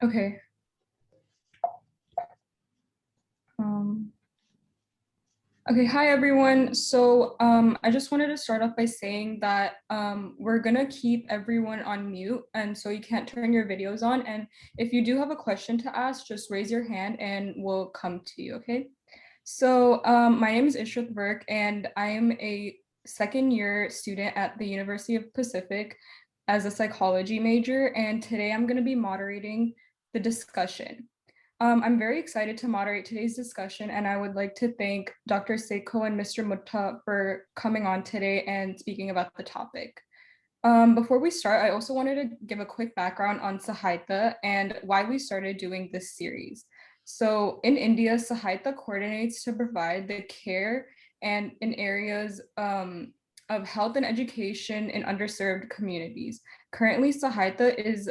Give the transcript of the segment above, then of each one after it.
Okay. Um, okay, hi everyone. So I just wanted to start off by saying that we're gonna keep everyone on mute, and so you can't turn your videos on. And if you do have a question to ask, just raise your hand and we'll come to you, okay? So my name is Ishrat Burke, and I am a second year student at the University of Pacific as a psychology major, and today I'm gonna be moderating the discussion. I'm very excited to moderate today's discussion, and I would like to thank Dr. Seiko and Mr. Mutta for coming on today and speaking about the topic. Before we start, I also wanted to give a quick background on Sahaita and why we started doing this series. So in India, Sahaita coordinates to provide the care and in areas of health and education in underserved communities. Currently, Sahaita is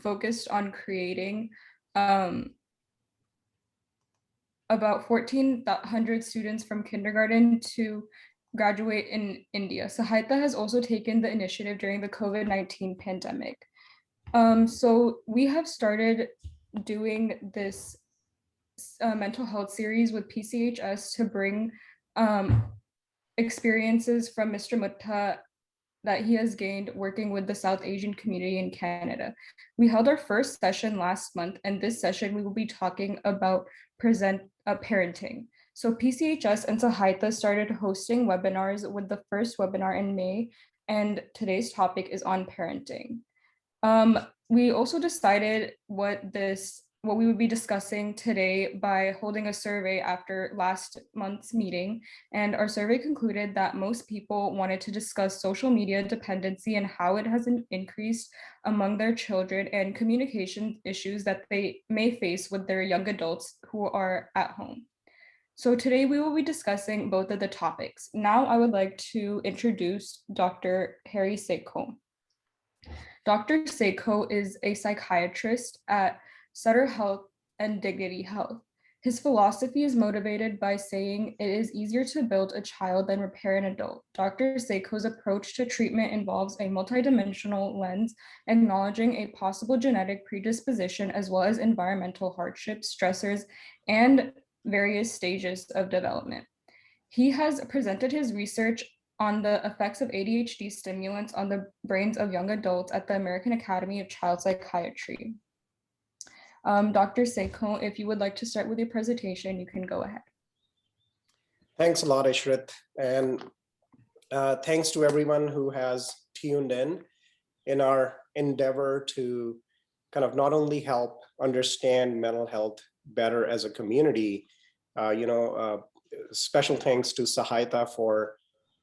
focused on creating about 1,400 students from kindergarten to graduate in India. Sahaita has also taken the initiative during the COVID-19 pandemic. So we have started doing this mental health series with PCHS to bring experiences from Mr. Mutta that he has gained working with the South Asian community in Canada. We held our first session last month, and this session we will be talking about parenting. So PCHS and Sahaita started hosting webinars with the first webinar in May, and today's topic is on parenting. We also decided what we would be discussing today by holding a survey after last month's meeting. And our survey concluded that most people wanted to discuss social media dependency and how it has increased among their children and communication issues that they may face with their young adults who are at home. So today we will be discussing both of the topics. Now I would like to introduce Dr. Harry Seiko. Dr. Seiko is a psychiatrist at Sutter Health and Dignity Health. His philosophy is motivated by saying it is easier to build a child than repair an adult. Dr. Seiko's approach to treatment involves a multidimensional lens, acknowledging a possible genetic predisposition as well as environmental hardships, stressors, and various stages of development. He has presented his research on the effects of ADHD stimulants on the brains of young adults at the American Academy of Child Psychiatry. Dr. Seiko, if you would like to start with your presentation, you can go ahead. Thanks a lot, Ishrat. And thanks to everyone who has tuned in our endeavor to kind of not only help understand mental health better as a community, special thanks to Sahaita for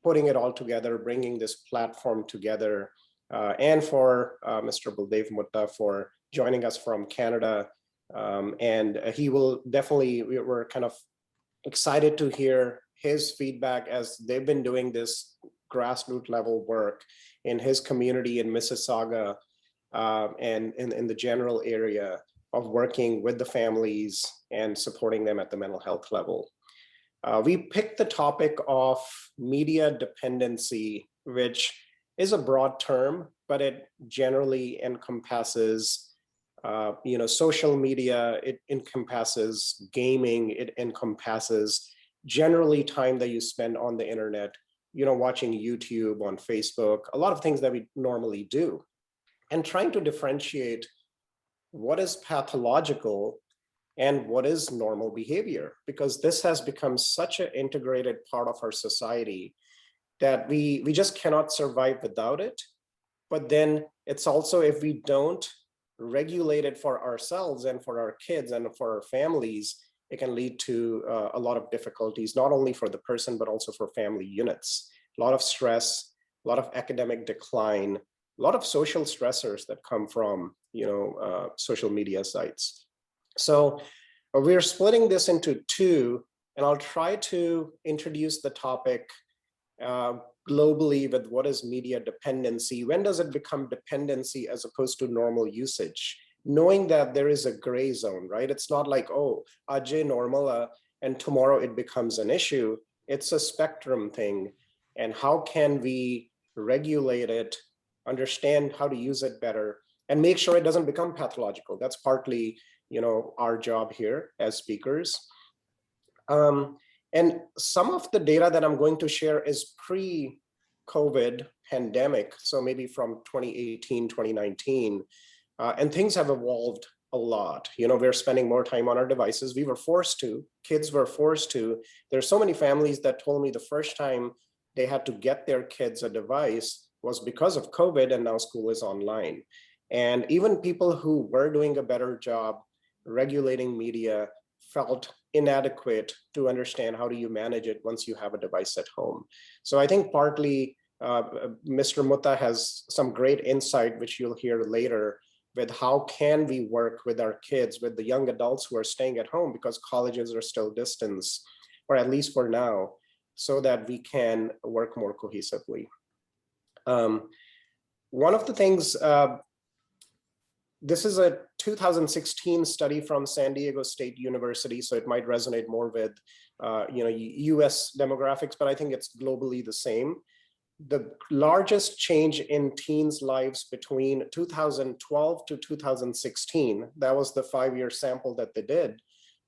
putting it all together, bringing this platform together, and for Mr. Baldev Mutta for joining us from Canada. And he will definitely, we're kind of excited to hear his feedback as they've been doing this grassroots level work in his community in Mississauga and in the general area of working with the families and supporting them at the mental health level. We picked the topic of media dependency, which is a broad term, but it generally encompasses social media, it encompasses gaming, it encompasses generally time that you spend on the internet, watching YouTube, on Facebook, a lot of things that we normally do, and trying to differentiate what is pathological and what is normal behavior, because this has become such an integrated part of our society that we just cannot survive without it. But then it's also, if we don't regulate it for ourselves and for our kids and for our families, it can lead to a lot of difficulties, not only for the person, but also for family units. A lot of stress, a lot of academic decline, a lot of social stressors that come from, social media sites. So we're splitting this into two, and I'll try to introduce the topic globally with what is media dependency. When does it become dependency as opposed to normal usage? Knowing that there is a gray zone, right? It's not like, oh, ajay normal, and tomorrow it becomes an issue. It's a spectrum thing. And how can we regulate it, understand how to use it better, and make sure it doesn't become pathological. That's partly, our job here as speakers. And some of the data that I'm going to share is pre-COVID pandemic, so maybe from 2018, 2019, and things have evolved a lot. We're spending more time on our devices. We were forced to, kids were forced to. There's so many families that told me the first time they had to get their kids a device was because of COVID, and now school is online. And even people who were doing a better job regulating media felt inadequate to understand how do you manage it once you have a device at home. So I think partly Mr. Mutta has some great insight, which you'll hear later, with how can we work with our kids, with the young adults who are staying at home because colleges are still distance, or at least for now, so that we can work more cohesively. One of the things, this is a 2016 study from San Diego State University, so it might resonate more with US demographics, but I think it's globally the same. The largest change in teens' lives between 2012 to 2016, that was the 5-year sample that they did,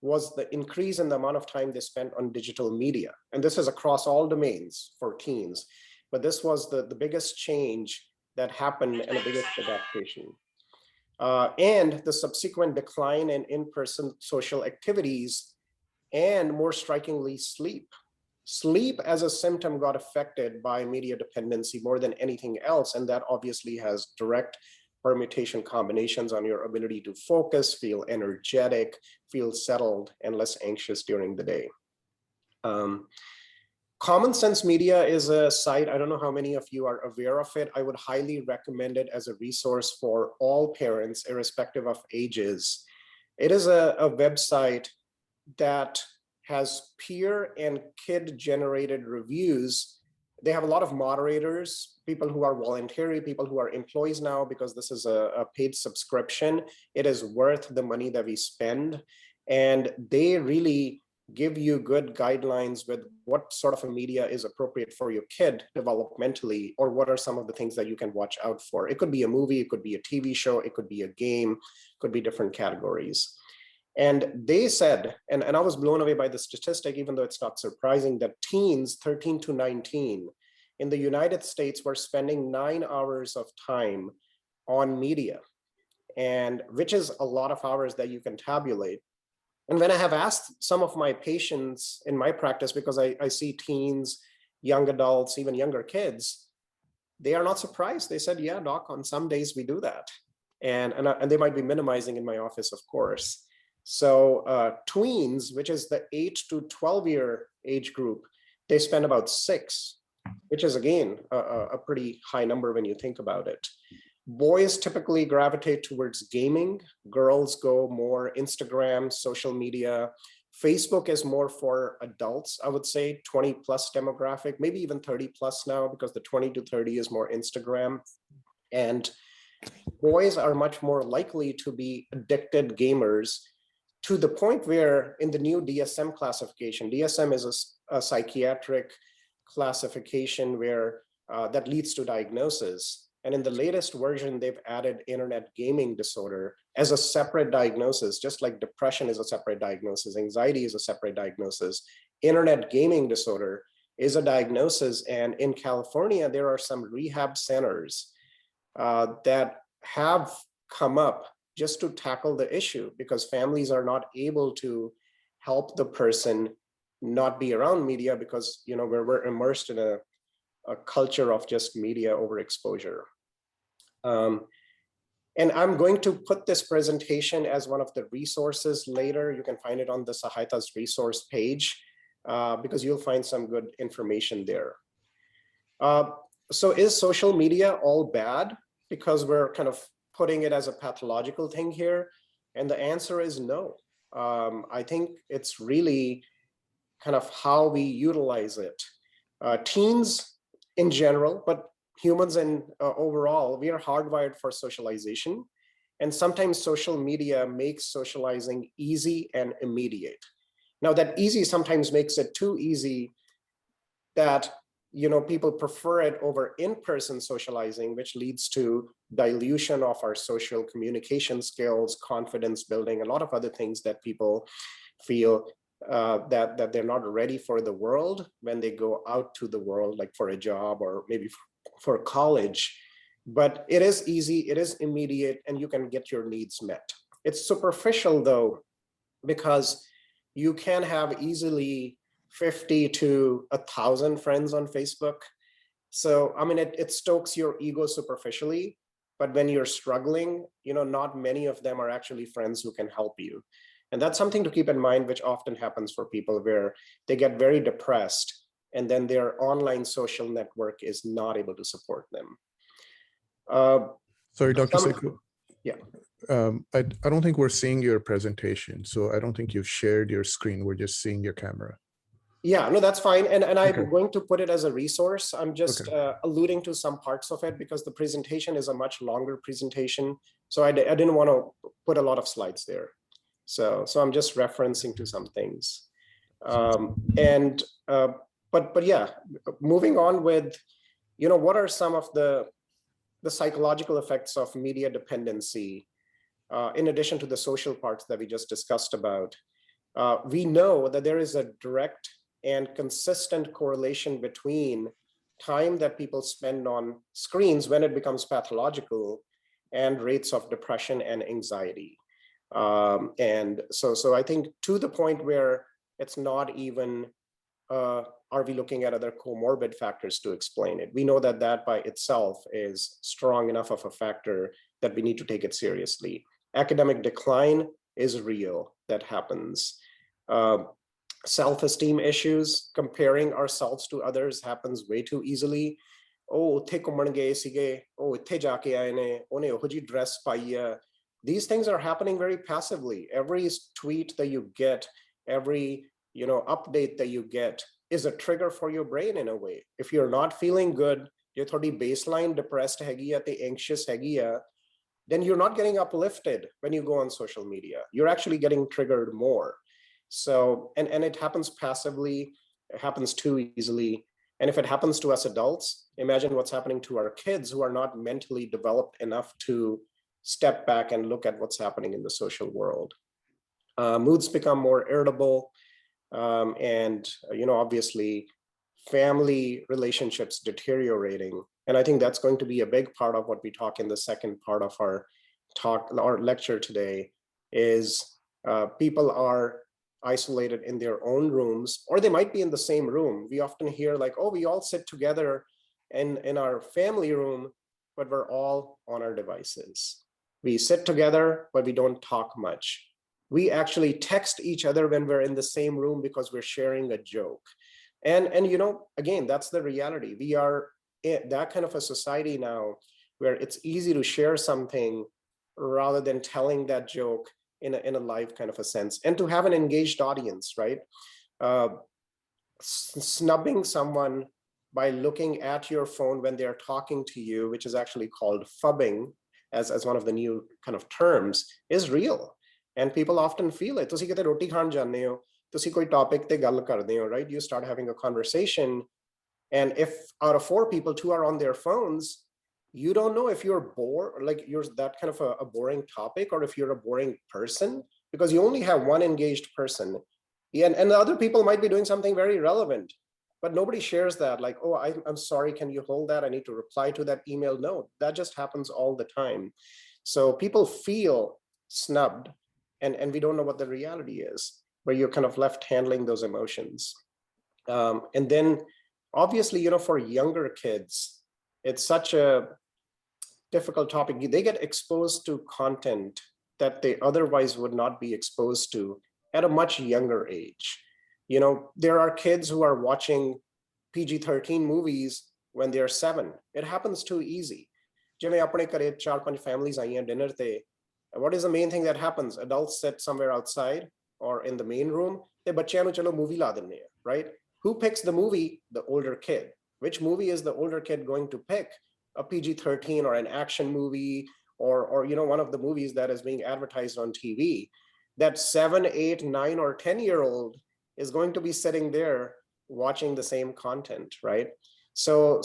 was the increase in the amount of time they spent on digital media. And this is across all domains for teens, but this was the biggest change that happened and the biggest adaptation. And the subsequent decline in in-person social activities, and more strikingly, sleep. Sleep as a symptom got affected by media dependency more than anything else, and that obviously has direct permutation combinations on your ability to focus, feel energetic, feel settled, and less anxious during the day. Common Sense Media is a site, I don't know how many of you are aware of it. I would highly recommend it as a resource for all parents, irrespective of ages. It is a website that has peer and kid-generated reviews. They have a lot of moderators, people who are voluntary, people who are employees now, because this is a paid subscription. It is worth the money that we spend. And they really give you good guidelines with what sort of a media is appropriate for your kid developmentally, or what are some of the things that you can watch out for. It could be a movie, it could be a TV show, it could be a game, it could be different categories. And they said, and I was blown away by the statistic, even though it's not surprising, that teens 13 to 19 in the United States were spending 9 hours of time on media, and which is a lot of hours that you can tabulate. And when I have asked some of my patients in my practice, because I see teens, young adults, even younger kids, they are not surprised. They said, yeah, doc, on some days we do that. And they might be minimizing in my office, of course. So tweens, which is the 8 to 12-year age group, they spend about 6, which is, again, a pretty high number when you think about it. Boys typically gravitate towards gaming. Girls go more Instagram, social media. Facebook is more for adults, I would say, 20 plus demographic, maybe even 30 plus now, because the 20 to 30 is more Instagram. And boys are much more likely to be addicted gamers, to the point where in the new DSM classification, DSM is a psychiatric classification where that leads to diagnosis. And in the latest version, they've added internet gaming disorder as a separate diagnosis, just like depression is a separate diagnosis, anxiety is a separate diagnosis. Internet gaming disorder is a diagnosis. And in California, there are some rehab centers that have come up just to tackle the issue, because families are not able to help the person not be around media, because we're immersed in a culture of just media overexposure. And I'm going to put this presentation as one of the resources later. You can find it on the Sahaita's resource page, because you'll find some good information there. So is social media all bad because we're kind of putting it as a pathological thing here? And the answer is no. I think it's really kind of how we utilize it. Teens in general, but humans in overall, we are hardwired for socialization. And sometimes social media makes socializing easy and immediate. Now that easy sometimes makes it too easy that people prefer it over in-person socializing, which leads to dilution of our social communication skills, confidence building, a lot of other things that people feel that they're not ready for the world when they go out to the world, like for a job or maybe for college. But it is easy, it is immediate, and you can get your needs met. It's superficial though, because you can have easily 50 to 1,000 friends on Facebook. So, I mean, it stokes your ego superficially, but when you're struggling, not many of them are actually friends who can help you. And that's something to keep in mind, which often happens for people where they get very depressed and then their online social network is not able to support them. Sorry, Dr. Seiko. Yeah. I don't think we're seeing your presentation. So I don't think you've shared your screen. We're just seeing your camera. Yeah, no, that's fine. And I'm Okay. going to put it as a resource. I'm just Okay. alluding to some parts of it because the presentation is a much longer presentation. So I didn't want to put a lot of slides there. So I'm just referencing to some things. But yeah, moving on with, what are some of the psychological effects of media dependency, in addition to the social parts that we just discussed about. We know that there is a direct and consistent correlation between time that people spend on screens when it becomes pathological and rates of depression and anxiety. And so I think to the point where it's not even, are we looking at other comorbid factors to explain it? We know that that by itself is strong enough of a factor that we need to take it seriously. Academic decline is real, that happens. Self-esteem issues, comparing ourselves to others happens way too easily. Oh, ਉੱਥੇ ਘੁੰਮਣ ਗਏ ਸੀਗੇ, oh, ਇੱਥੇ ਜਾ ਕੇ ਆਏ ਨੇ, ਉਹਨੇ ਉਹੋ ਜਿਹੀ dress ਪਾਈ ਆ. These things are happening very passively. Every tweet that you get, every update that you get is a trigger for your brain in a way. If you're not feeling good, you're thodi baseline depressed ਹੈਗੀ ਆ ਤੇ anxious ਹੈਗੀ ਆ, then you're not getting uplifted when you go on social media. You're actually getting triggered more. So, and it happens passively, it happens too easily. And if it happens to us adults, imagine what's happening to our kids who are not mentally developed enough to step back and look at what's happening in the social world. Moods become more irritable, and obviously family relationships deteriorating. And I think that's going to be a big part of what we talk in the second part of our lecture today is people are isolated in their own rooms, or they might be in the same room. We often hear like, oh, we all sit together in our family room, but we're all on our devices. We sit together, but we don't talk much. We actually text each other when we're in the same room because we're sharing a joke. And again, that's the reality. We are in that kind of a society now where it's easy to share something rather than telling that joke in a live kind of a sense, and to have an engaged audience, right? Snubbing someone by looking at your phone when they're talking to you, which is actually called phubbing as one of the new kind of terms, is real. And people often feel it. ਤੁਸੀਂ ਕਿਤੇ ਰੋਟੀ ਖਾਣ ਜਾਂਦੇ ਹੋ, ਤੁਸੀਂ ਕੋਈ topic ਤੇ ਗੱਲ ਕਰਦੇ ਹੋ, right? You start having a conversation, and if out of 4 people, 2 are on their phones, you don't know if you're bored, like you're that kind of a boring topic, or if you're a boring person, because you only have one engaged person. Yeah, and the other people might be doing something very relevant, but nobody shares that. Like, oh, I'm sorry, can you hold that? I need to reply to that email. No, that just happens all the time. So people feel snubbed, and we don't know what the reality is, where you're kind of left handling those emotions. And then obviously, for younger kids, it's such a difficult topic. They get exposed to content that they otherwise would not be exposed to at a much younger age. There are kids who are watching PG-13 movies when they're 7. It happens too easy. ਜਿਵੇਂ ਆਪਣੇ ਘਰੇ 4-5 families ਆਈਆਂ dinner ਤੇ, what is the main thing that happens? Adults sit somewhere outside or in the main room, ਤੇ ਬੱਚਿਆਂ ਨੂੰ ਚਲੋ movie ਲਾ ਦਿੰਦੇ ਆ, right? Who picks the movie? The older kid. Which movie is the older kid going to pick? A PG-13 or an action movie, or one of the movies that is being advertised on TV. That 7, 8, 9, or 10-year-old is going to be sitting there watching the same content, right? So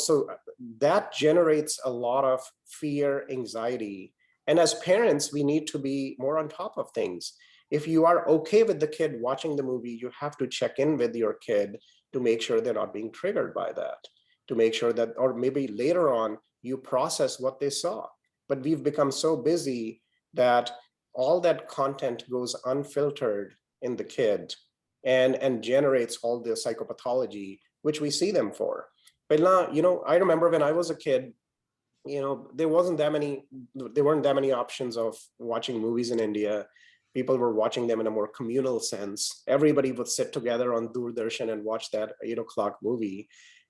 that generates a lot of fear, anxiety. And as parents, we need to be more on top of things. If you are okay with the kid watching the movie, you have to check in with your kid to make sure they're not being triggered by that, to make sure that, or maybe later on, you process what they saw. But we've become so busy that all that content goes unfiltered in the kid and generates all the psychopathology, which we see them for. But I remember when I was a kid, there weren't that many options of watching movies in India. People were watching them in a more communal sense. Everybody would sit together on Doordarshan and watch that 8 o'clock movie.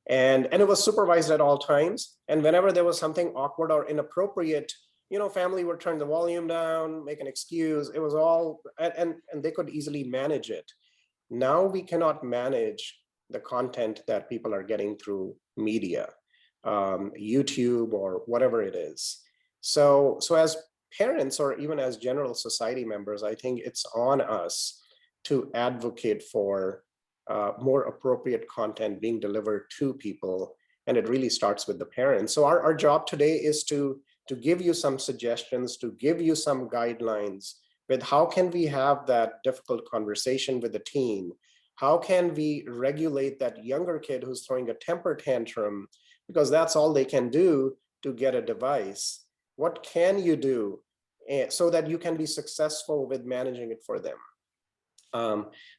And it was supervised at all times. And whenever there was something awkward or inappropriate, family would turn the volume down, make an excuse. It was all, and they could easily manage it. Now we cannot manage the content that people are getting through media, YouTube or whatever it is. So as parents or even as general society members, I think it's on us to advocate for more appropriate content being delivered to people. And it really starts with the parents. So our job today is to give you some suggestions, to give you some guidelines with how can we have that difficult conversation with the teen? How can we regulate that younger kid who's throwing a temper tantrum because that's all they can do to get a device? What can you do so that you can be successful with managing it for them?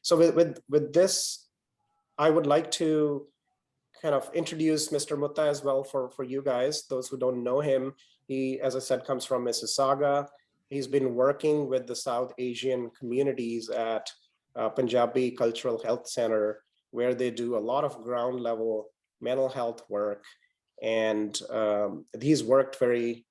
So with this, I would like to kind of introduce Mr. Mutta as well for you guys, those who don't know him. He, as I said, comes from Mississauga. He's been working with the South Asian communities at Punjabi Cultural Health Center, where they do a lot of ground level mental health work. And he's worked very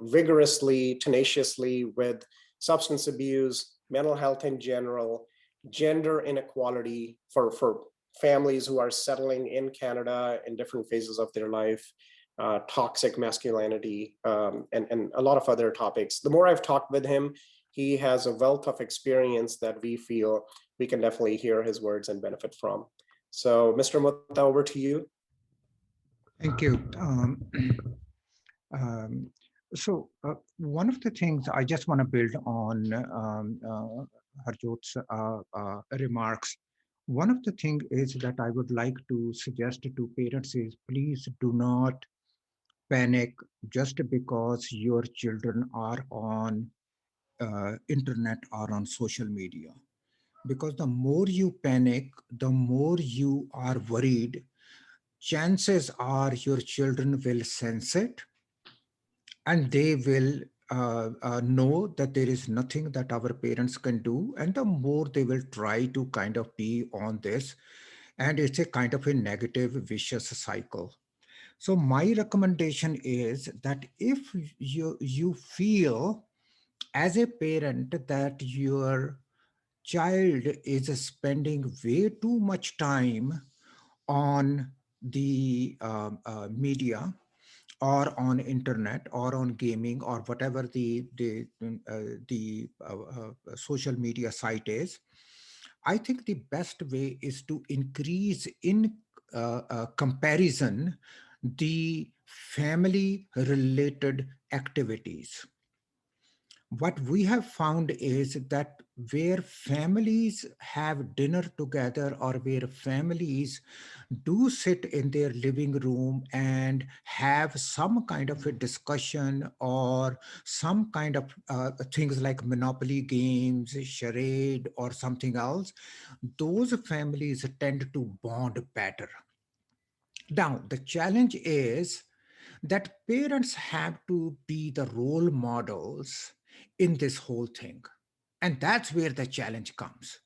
vigorously, tenaciously with substance abuse, mental health in general, gender inequality for families who are settling in Canada in different phases of their life, toxic masculinity, and a lot of other topics. The more I've talked with him, he has a wealth of experience that we feel we can definitely hear his words and benefit from. So Mr. Mutta, over to you. Thank you. So one of the things I just want to build on Harjot's remarks. One of the things is that I would like to suggest to parents is please do not panic just because your children are on internet or on social media. Because the more you panic, the more you are worried, chances are your children will sense it and they will know that there is nothing that our parents can do. And the more they will try to kind of be on this, and it's a kind of a negative vicious cycle. So my recommendation is that if you feel as a parent that your child is spending way too much time on the media or on internet or on gaming or whatever the social media site is, I think the best way is to increase in comparison the family related activities. What we have found is that where families have dinner together or where families do sit in their living room and have some kind of a discussion or some kind of things like monopoly games, charade, or something else, those families tend to bond better. Now, the challenge is that parents have to be the role models in this whole thing. And that's where the challenge comes.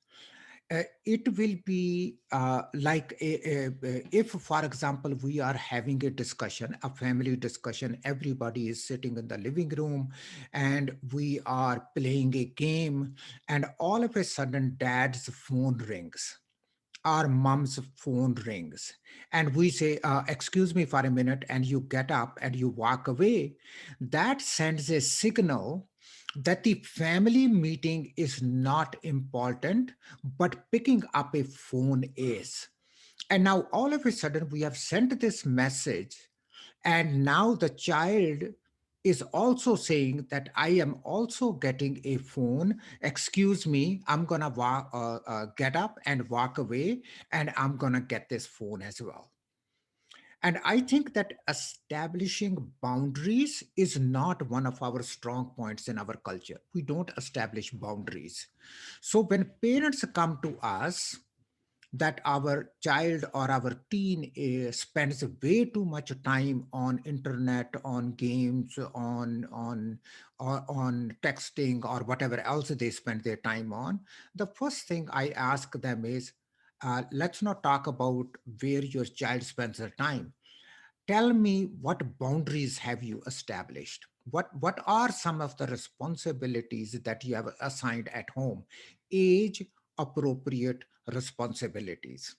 It will be if, for example, we are having a discussion, a family discussion, everybody is sitting in the living room and we are playing a game, and all of a sudden dad's phone rings, our mom's phone rings, and we say, excuse me for a minute, and you get up and you walk away. That sends a signal that the family meeting is not important, but picking up a phone is. And now all of a sudden we have sent this message, and now the child is also saying that I am also getting a phone. Excuse me, I'm gonna get up and walk away, and I'm gonna get this phone as well. And I think that establishing boundaries is not one of our strong points in our culture. We don't establish boundaries. So when parents come to us that our child or our teen spends way too much time on internet, on games, on texting or whatever else they spend their time on, the first thing I ask them is, let's not talk about where your child spends their time. Tell me, what boundaries have you established? What are some of the responsibilities that you have assigned at home? Age appropriate responsibilities.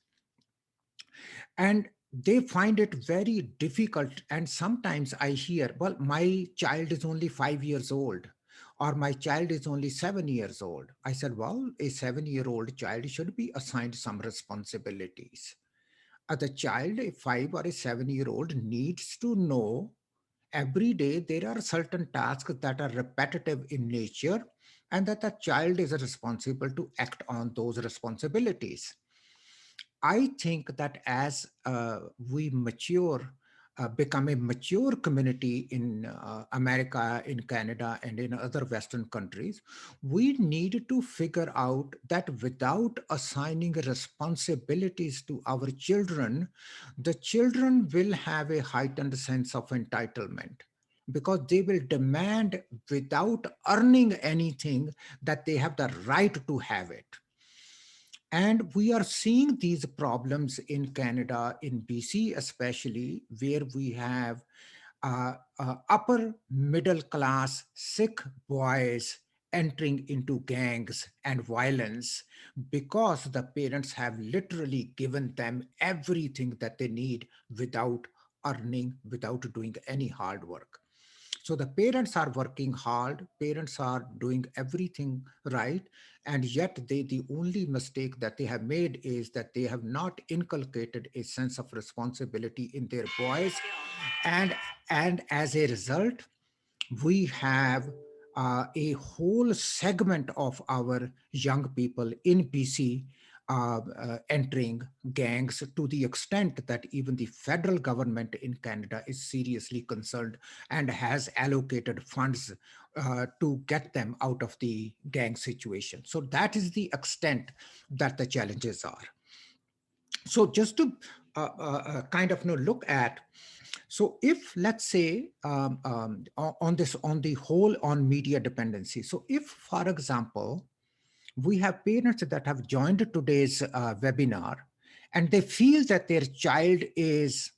And they find it very difficult. And sometimes I hear, well, my child is only 5 years old, or my child is only 7 years old. I said, well, a 7-year-old child should be assigned some responsibilities. The child, a 5 or a 7-year-old, needs to know every day there are certain tasks that are repetitive in nature, and that the child is responsible to act on those responsibilities. I think that as we mature, become a mature community in America, in Canada, and in other Western countries, we need to figure out that without assigning responsibilities to our children, the children will have a heightened sense of entitlement, because they will demand without earning anything that they have the right to have it. And we are seeing these problems in Canada, in BC especially, where we have upper middle class Sikh boys entering into gangs and violence, because the parents have literally given them everything that they need without earning, without doing any hard work. So the parents are working hard, parents are doing everything right, and yet the only mistake that they have made is that they have not inculcated a sense of responsibility in their boys. And and as a result, we have a whole segment of our young people in BC entering gangs, to the extent that even the federal government in Canada is seriously concerned and has allocated funds to get them out of the gang situation. So that is the extent that the challenges are. So just to kind of look at, so if let's say on this, on the whole, on media dependency, so if for example we have parents that have joined today's webinar, and they feel that their child is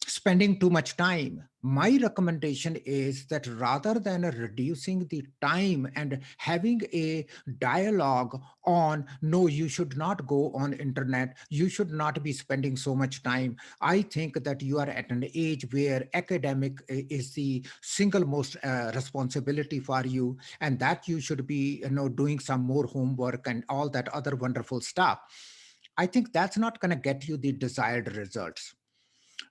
spending too much time, my recommendation is that rather than reducing the time and having a dialogue on, no, you should not go on internet, you should not be spending so much time, I think that you are at an age where academic is the single most responsibility for you, and that you should be doing some more homework and all that other wonderful stuff. I think that's not going to get you the desired results.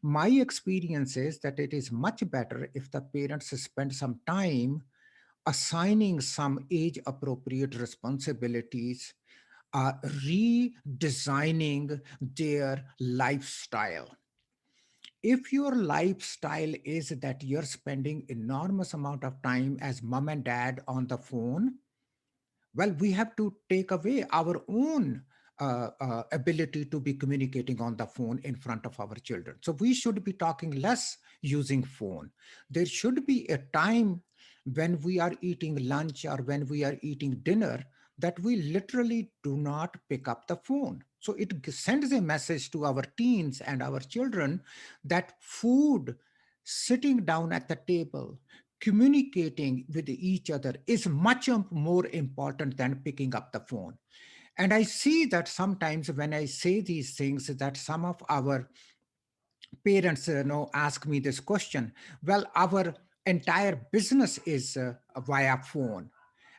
My experience is that it is much better if the parents spend some time assigning some age appropriate responsibilities, redesigning their lifestyle. If your lifestyle is that you're spending enormous amount of time as mom and dad on the phone, well, we have to take away our own ability to be communicating on the phone in front of our children. So we should be talking less using phone. There should be a time when we are eating lunch or when we are eating dinner that we literally do not pick up the phone. So it sends a message to our teens and our children that food, sitting down at the table, communicating with each other is much more important than picking up the phone. And I see that sometimes when I say these things, that some of our parents ask me this question. Well, our entire business is via phone.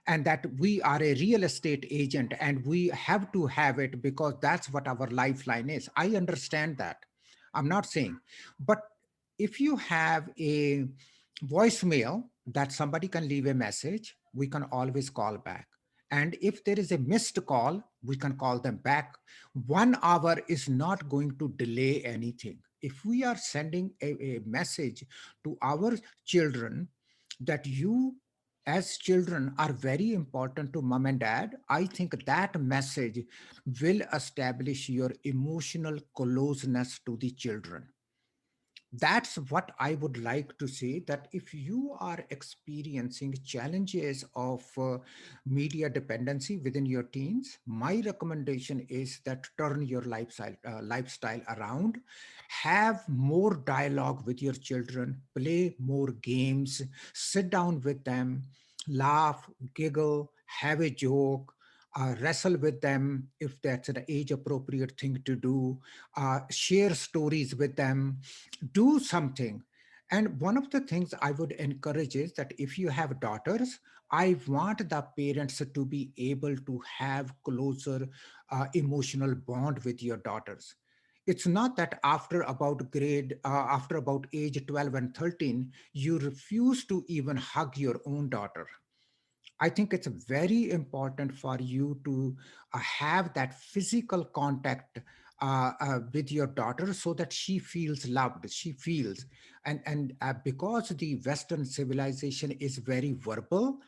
and that we are a real estate agent and we have to have it because that's what our lifeline is. I understand that. I'm not saying, but if you have a voicemail that somebody can leave a message, we can always call back. And if there is a missed call, we can call them back. 1 hour is not going to delay anything. If we are sending a message to our children that you as children are very important to mom and dad, I think that message will establish your emotional closeness to the children. That's what I would like to say, that if you are experiencing challenges of media dependency within your teens, my recommendation is that turn your lifestyle around, have more dialogue with your children, play more games, sit down with them, laugh, giggle, have a joke, wrestle with them if that's an age appropriate thing to do, share stories with them, do something. And one of the things I would encourage is that if you have daughters, I want the parents to be able to have closer emotional bond with your daughters. It's not that after about age 12 and 13, you refuse to even hug your own daughter. I think it's very important for you to have that physical contact with your daughter so that she feels loved. She feels, and because the Western civilization is very verbal,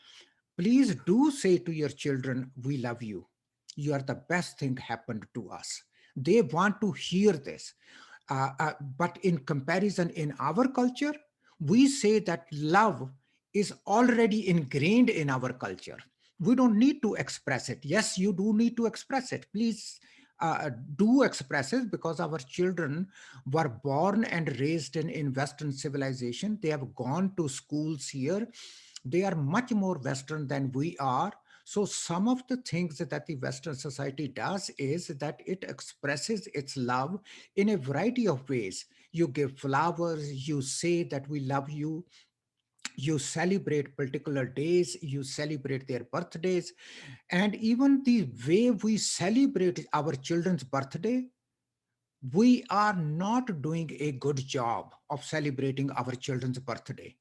please do say to your children, "We love you. You are the best thing happened to us." They want to hear this. But in comparison, in our culture, we say that love is already ingrained in our culture. We don't need to express it. Yes, you do need to express it. Please do express it, because our children were born and raised in Western civilization. They have gone to schools here. They are much more Western than we are. So some of the things that the Western society does is that it expresses its love in a variety of ways. You give flowers, you say that we love you, you celebrate particular days, you celebrate their birthdays, and even the way we celebrate our children's birthday, we are not doing a good job of celebrating our children's birthday.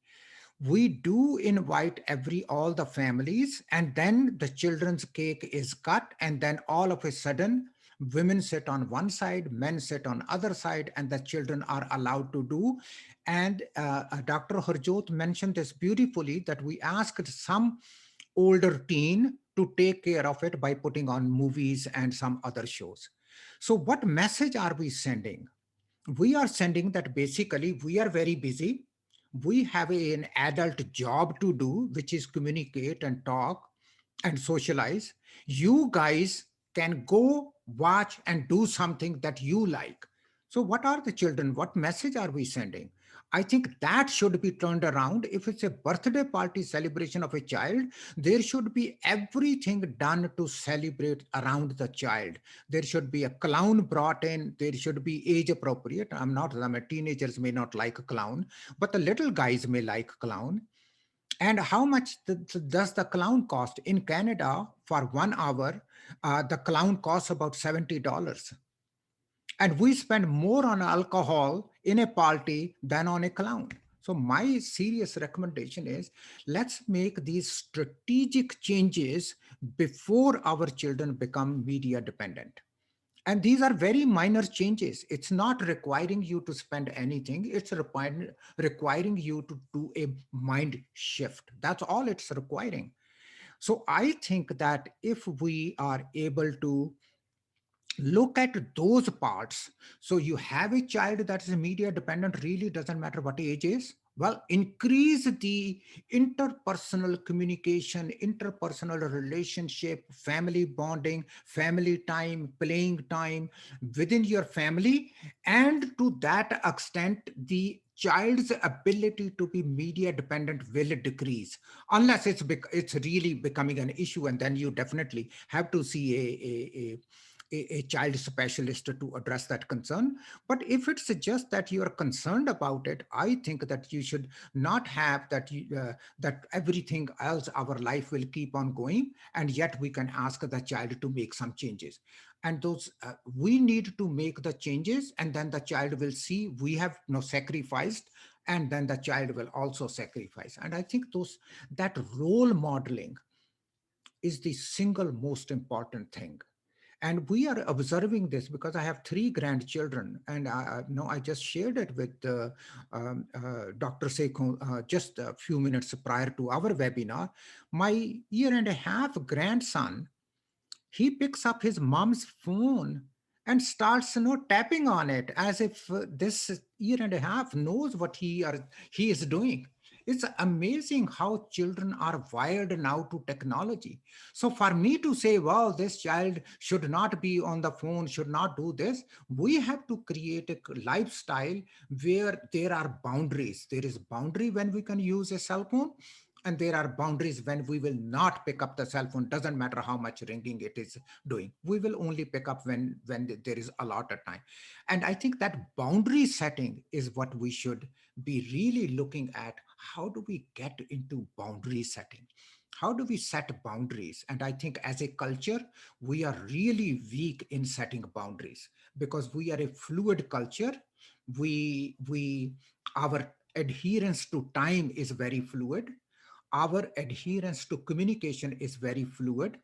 We do invite every all the families, and then the children's cake is cut, and then all of a sudden women sit on one side, men sit on other side, and the children are allowed to do. And Dr. Harjot mentioned this beautifully, that we asked some older teen to take care of it by putting on movies and some other shows. So what message are we sending? We are sending that basically we are very busy. We have an adult job to do, which is communicate and talk and socialize. You guys can go watch and do something that you like. So, what are the children? What message are we sending? I think that should be turned around. If it's a birthday party celebration of a child, there should be everything done to celebrate around the child. There should be a clown brought in. There should be age appropriate. Teenagers may not like a clown, but the little guys may like clown. And how much does the clown cost? In Canada, for 1 hour, the clown costs about $70. And we spend more on alcohol in a party than on a clown. So, my serious recommendation is, let's make these strategic changes before our children become media dependent. And these are very minor changes. It's not requiring you to spend anything. It's requiring you to do a mind shift. That's all it's requiring. So I think that if we are able to look at those parts, so you have a child that is media dependent, really doesn't matter what age is, well, increase the interpersonal communication, interpersonal relationship, family bonding, family time, playing time within your family. And to that extent, the child's ability to be media dependent will decrease, unless it's really becoming an issue, and then you definitely have to see a child specialist to address that concern. But if it suggests that you are concerned about it, I think that you should not have that that everything else, our life will keep on going, and yet we can ask the child to make some changes. And those we need to make the changes, and then the child will see we have sacrificed, and then the child will also sacrifice. And I think that role modeling is the single most important thing. And we are observing this because I have 3 grandchildren, and I just shared it with Dr. Seiko just a few minutes prior to our webinar. My year-and-a-half grandson, he picks up his mom's phone and starts tapping on it as if this year-and-a-half knows what he is doing. It's amazing how children are wired now to technology. So for me to say, well, this child should not be on the phone, should not do this, we have to create a lifestyle where there are boundaries. There is boundary when we can use a cell phone, and there are boundaries when we will not pick up the cell phone. Doesn't matter how much ringing it is doing, we will only pick up when there is allotted time. And I think that boundary setting is what we should be really looking at. How do we get into boundary setting? How do we set boundaries? And I think as a culture, we are really weak in setting boundaries because we are a fluid culture. Our adherence to time is very fluid. Our adherence to communication is very fluid.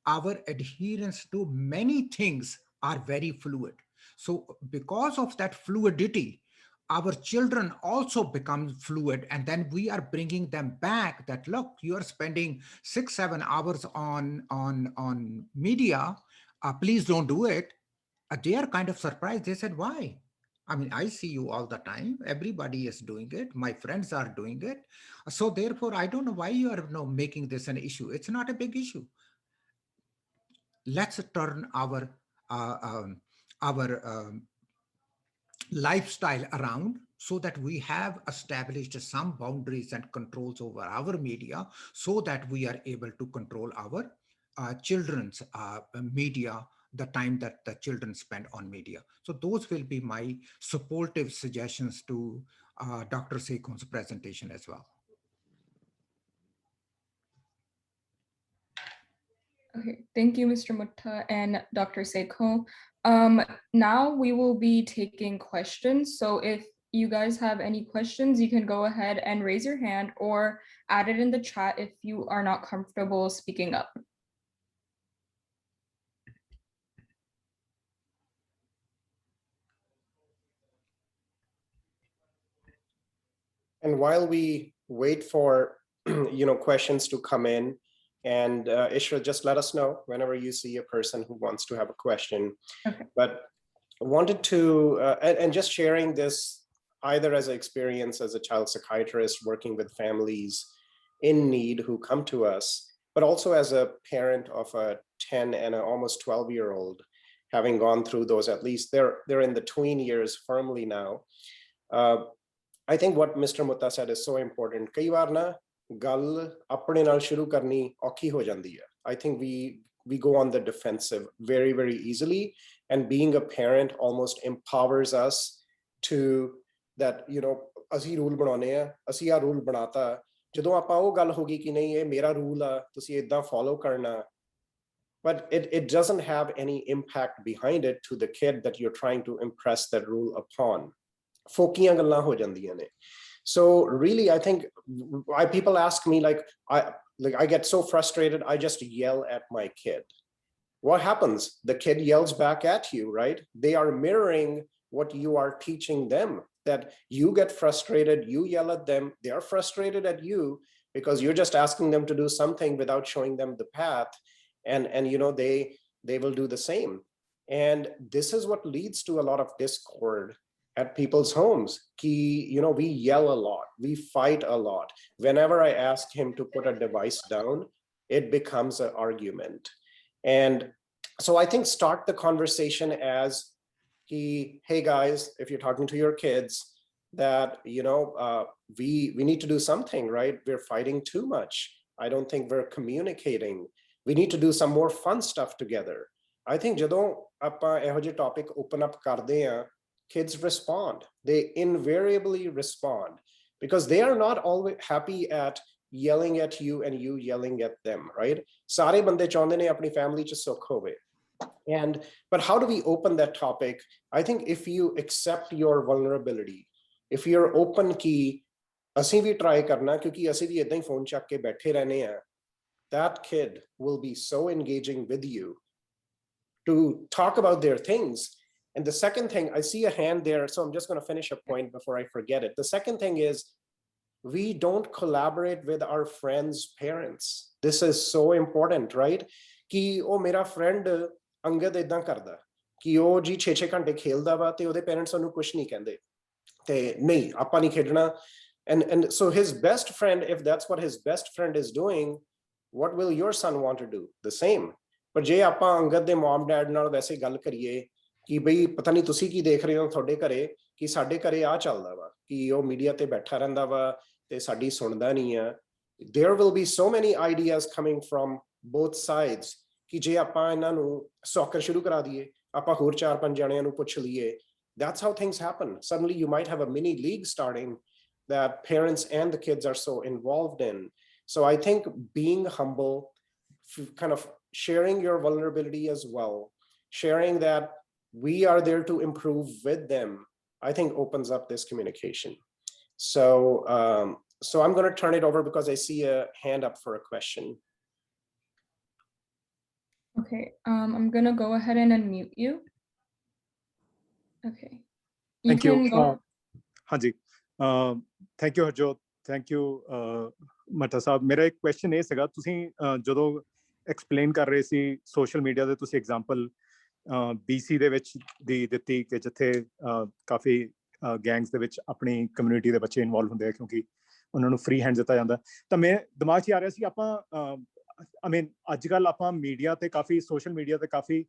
Our adherence to many things are very fluid. So because of that fluidity, our children also become fluid, and then we are bringing them back that, look, you are spending 6-7 hours on media, please don't do it. They are kind of surprised. They said, why? I mean, I see you all the time. Everybody is doing it. My friends are doing it. So therefore, I don't know why you are making this an issue. It's not a big issue. Let's turn uh, um, our lifestyle around so that we have established some boundaries and controls over our media, so that we are able to control our children's media, the time that the children spend on media. So those will be my supportive suggestions to Dr. Seiko's presentation as well. Okay, thank you, Mr. Mutta and Dr. Seiko. Now we will be taking questions. So if you guys have any questions, you can go ahead and raise your hand or add it in the chat if you are not comfortable speaking up. And while we wait for questions to come in, and Ishra, just let us know whenever you see a person who wants to have a question. Okay. But I wanted to, and just sharing this either as an experience as a child psychiatrist working with families in need who come to us, but also as a parent of a 10 and an almost 12-year-old, having gone through those, at least they're in the tween years firmly now. I think what Mr. Mutta said is so important. कई बार ना गल अपने नाल शुरू करनी औखी हो जाती है. I think we go on the defensive very, very easily, and being a parent almost empowers us to that, ਅਸੀਂ ਰੂਲ ਬਣਾਉਣੇ ਆ, ਅਸੀਂ ਆ ਰੂਲ ਬਣਾਤਾ, ਜਦੋਂ ਆਪਾਂ ਉਹ ਗੱਲ ਹੋ ਗਈ ਕਿ ਨਹੀਂ ਇਹ ਮੇਰਾ ਰੂਲ ਆ, ਤੁਸੀਂ ਇਦਾਂ ਫੋਲੋ ਕਰਨਾ. But it doesn't have any impact behind it to the kid that you're trying to impress that rule upon. ਫੋਕੀਆਂ ਗੱਲਾਂ ਹੋ ਜਾਂਦੀਆਂ ਨੇ. So really, I think people ask me I get so frustrated, I just yell at my kid. What happens? The kid yells back at you, right? They are mirroring what you are teaching them, that you get frustrated, you yell at them, they are frustrated at you because you're just asking them to do something without showing them the path. And they will do the same. And this is what leads to a lot of discord at people's homes. We yell a lot, we fight a lot. Whenever I ask him to put a device down, it becomes an argument. And so I think start the conversation as hey guys, if you're talking to your kids, that we need to do something, right? We're fighting too much. I don't think we're communicating. We need to do some more fun stuff together. I think ਜਦੋਂ ਆਪਾਂ ਇਹੋ ਜਿਹੇ topic open up ਕਰਦੇ ਆ, kids respond. They invariably respond because they are not always happy at yelling at you and you yelling at them, right? ਸਾਰੇ ਬੰਦੇ ਚਾਹੁੰਦੇ ਨੇ ਆਪਣੀ family ਚ ਸੁੱਖ ਹੋਵੇ. But how do we open that topic? I think if you accept your vulnerability, if you're open ki ਅਸੀਂ ਵੀ try ਕਰਨਾ ਕਿਉਂਕਿ ਅਸੀਂ ਵੀ ਇਦਾਂ ਹੀ phone ਚੱਕ ਕੇ ਬੈਠੇ ਰਹਿੰਦੇ ਆ, that kid will be so engaging with you to talk about their things. And the second thing, I see a hand there, so I'm just going to finish a point before I forget it. The second thing is, we don't collaborate with our friends' parents. This is so important, right? Ki oh mera friend Angad idan karda ki oh ji 6-6 ਘੰਟੇ ਖੇਲਦਾ ਵਾ ਤੇ ਉਹਦੇ parents ਉਹਨੂੰ ਕੁਝ ਨਹੀਂ ਕਹਿੰਦੇ ਤੇ ਨਹੀਂ ਆਪਾਂ ਨਹੀਂ ਖੇਡਣਾ. And so his best friend, if that's what his best friend is doing, what will your son want to do? The same. But ਜੇ ਆਪਾਂ ਅੰਗਦ ਦੇ mom dad ਨਾਲ ਵੈਸੇ ਗੱਲ ਕਰੀਏ ਕਿ ਬਈ ਪਤਾ ਨਹੀਂ ਤੁਸੀਂ ਕੀ ਦੇਖ ਰਹੇ ਹੋ ਤੁਹਾਡੇ ਘਰੇ, ਕਿ ਸਾਡੇ ਘਰੇ ਆ ਚੱਲਦਾ ਵਾ ਕਿ ਉਹ ਮੀਡੀਆ ਤੇ ਬੈਠਾ ਰਹਿੰਦਾ ਵਾ ਤੇ ਸਾਡੀ ਸੁਣਦਾ ਨਹੀਂ ਆ. There will be so many ideas coming from both sides ਕਿ ਜੇ ਆਪਾਂ ਇਹਨਾਂ ਨੂੰ soccer ਸ਼ੁਰੂ ਕਰਾ ਦਈਏ, ਆਪਾਂ ਹੋਰ 4-5 ਜਣਿਆਂ ਨੂੰ ਪੁੱਛ ਲਈਏ, that's how things happen. Suddenly you might have a mini league starting that parents and the kids are so involved in. So I think being humble, kind of sharing your vulnerability as well, sharing that we are there to improve with them, I think opens up this communication. So I'm going to turn it over because I see a hand up for a question. Okay, I'm going to go ahead and unmute you. Okay. Thank you. Hanji. Thank you, Harjot. Thank you, Mata Sahab. ਮੇਰਾ ਇੱਕ question ਇਹ ਸੀਗਾ, ਤੁਸੀਂ ਜਦੋਂ explain ਕਰ ਰਹੇ ਸੀ social media ਦੇ, ਤੁਸੀਂ example BC ਦੇ ਵਿੱਚ ਦੀ ਦਿੱਤੀ ਕਿ ਜਿੱਥੇ ਕਾਫੀ ਗੈਂਗਸ ਦੇ ਵਿੱਚ ਆਪਣੀ ਕਮਿਊਨਿਟੀ ਦੇ ਬੱਚੇ ਇਨਵੋਲਵ ਹੁੰਦੇ ਆ ਕਿਉਂਕਿ ਉਹਨਾਂ ਨੂੰ ਫ੍ਰੀ ਹੈਂਡ ਦਿੱਤਾ ਜਾਂਦਾ. ਤਾਂ ਮੈਂ ਦਿਮਾਗ 'ਚ ਆ ਰਿਹਾ ਸੀ ਆਪਾਂ ਆਈ ਮੀਨ ਅੱਜ ਕੱਲ੍ਹ ਆਪਾਂ ਮੀਡੀਆ ਤੇ ਕਾਫੀ ਸੋਸ਼ਲ ਮੀਡੀਆ ਤੇ ਕਾਫੀ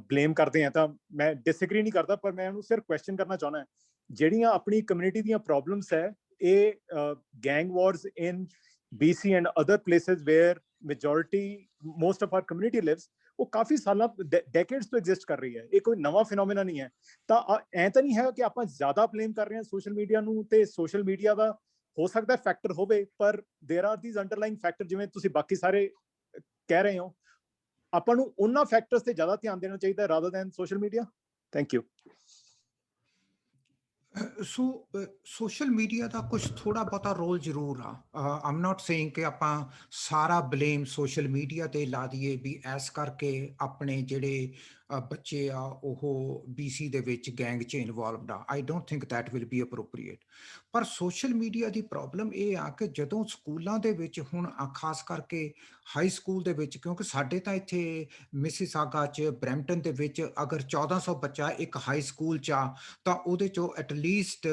ਬਲੇਮ ਕਰਦੇ ਆ, ਤਾਂ ਮੈਂ ਡਿਸਐਗਰੀ ਨਹੀਂ ਕਰਦਾ, ਪਰ ਮੈਂ ਉਹਨੂੰ ਸਿਰਫ ਕੁਐਸਚਨ ਕਰਨਾ ਚਾਹੁੰਦਾ, ਜਿਹੜੀਆਂ ਆਪਣੀ ਕਮਿਊਨਿਟੀ ਦੀਆਂ ਪ੍ਰੋਬਲਮਸ ਹੈ, ਇਹ gang wars in BC and other places where majority most of our community lives, ਉਹ ਕਾਫੀ ਸਾਲਾਂ ਡੈਕੇਡਸ ਤੋਂ ਐਗਜ਼ਿਸਟ ਕਰ ਰਹੀ ਹੈ, ਇਹ ਕੋਈ ਨਵਾਂ ਫਿਨੋਮੀਨਾ ਨਹੀਂ ਹੈ. ਤਾਂ ਐਂ ਤਾਂ ਨਹੀਂ ਹੈ ਕਿ ਆਪਾਂ ਜ਼ਿਆਦਾ ਬਲੇਮ ਕਰ ਰਹੇ ਹਾਂ ਸੋਸ਼ਲ ਮੀਡੀਆ ਨੂੰ, ਤੇ ਸੋਸ਼ਲ ਮੀਡੀਆ ਦਾ ਹੋ ਸਕਦਾ ਫੈਕਟਰ ਹੋਵੇ, ਪਰ ਦੇਰ ਆਰ ਦੀਜ਼ ਅੰਡਰਲਾਈਨ ਫੈਕਟਰ, ਜਿਵੇਂ ਤੁਸੀਂ ਬਾਕੀ ਸਾਰੇ ਕਹਿ ਰਹੇ ਹੋ, ਆਪਾਂ ਨੂੰ ਉਹਨਾਂ ਫੈਕਟਰਸ ਤੇ ਜ਼ਿਆਦਾ ਧਿਆਨ ਦੇਣਾ ਚਾਹੀਦਾ rather than social media. Thank you. So social media ਦਾ ਕੁਝ ਥੋੜਾ ਬਹੁਤਾ ਰੋਲ ਜ਼ਰੂਰ ਆ. ਆਮ ਨਾਟ ਸੇਇੰਗ ਕਿ ਆਪਾਂ ਸਾਰਾ ਬਲੇਮ ਸੋਸ਼ਲ ਮੀਡੀਆ ਤੇ ਲਾ ਦਈਏ ਵੀ ਐਸ ਕਰਕੇ ਆਪਣੇ ਜਿਹੜੇ ਬੱਚੇ ਆ ਉਹ BC ਦੇ ਵਿੱਚ ਗੈਂਗ 'ਚ ਇਨਵੋਲਵਡ ਆ. I don't think that will be appropriate. ਪਰ ਸੋਸ਼ਲ ਮੀਡੀਆ ਦੀ ਪ੍ਰੋਬਲਮ ਇਹ ਆ ਕਿ ਜਦੋਂ ਸਕੂਲਾਂ ਦੇ ਵਿੱਚ ਹੁਣ ਖਾਸ ਕਰਕੇ ਹਾਈ ਸਕੂਲ ਦੇ ਵਿੱਚ, ਕਿਉਂਕਿ ਸਾਡੇ ਤਾਂ ਇੱਥੇ ਮਿਸੀਸਾਗਾ 'ਚ ਬਰੈਂਪਟਨ ਦੇ ਵਿੱਚ ਅਗਰ 1400 ਬੱਚਾ ਇੱਕ ਹਾਈ ਸਕੂਲ 'ਚ ਆ ਤਾਂ ਉਹਦੇ 'ਚੋਂ ਐਟਲੀਸਟ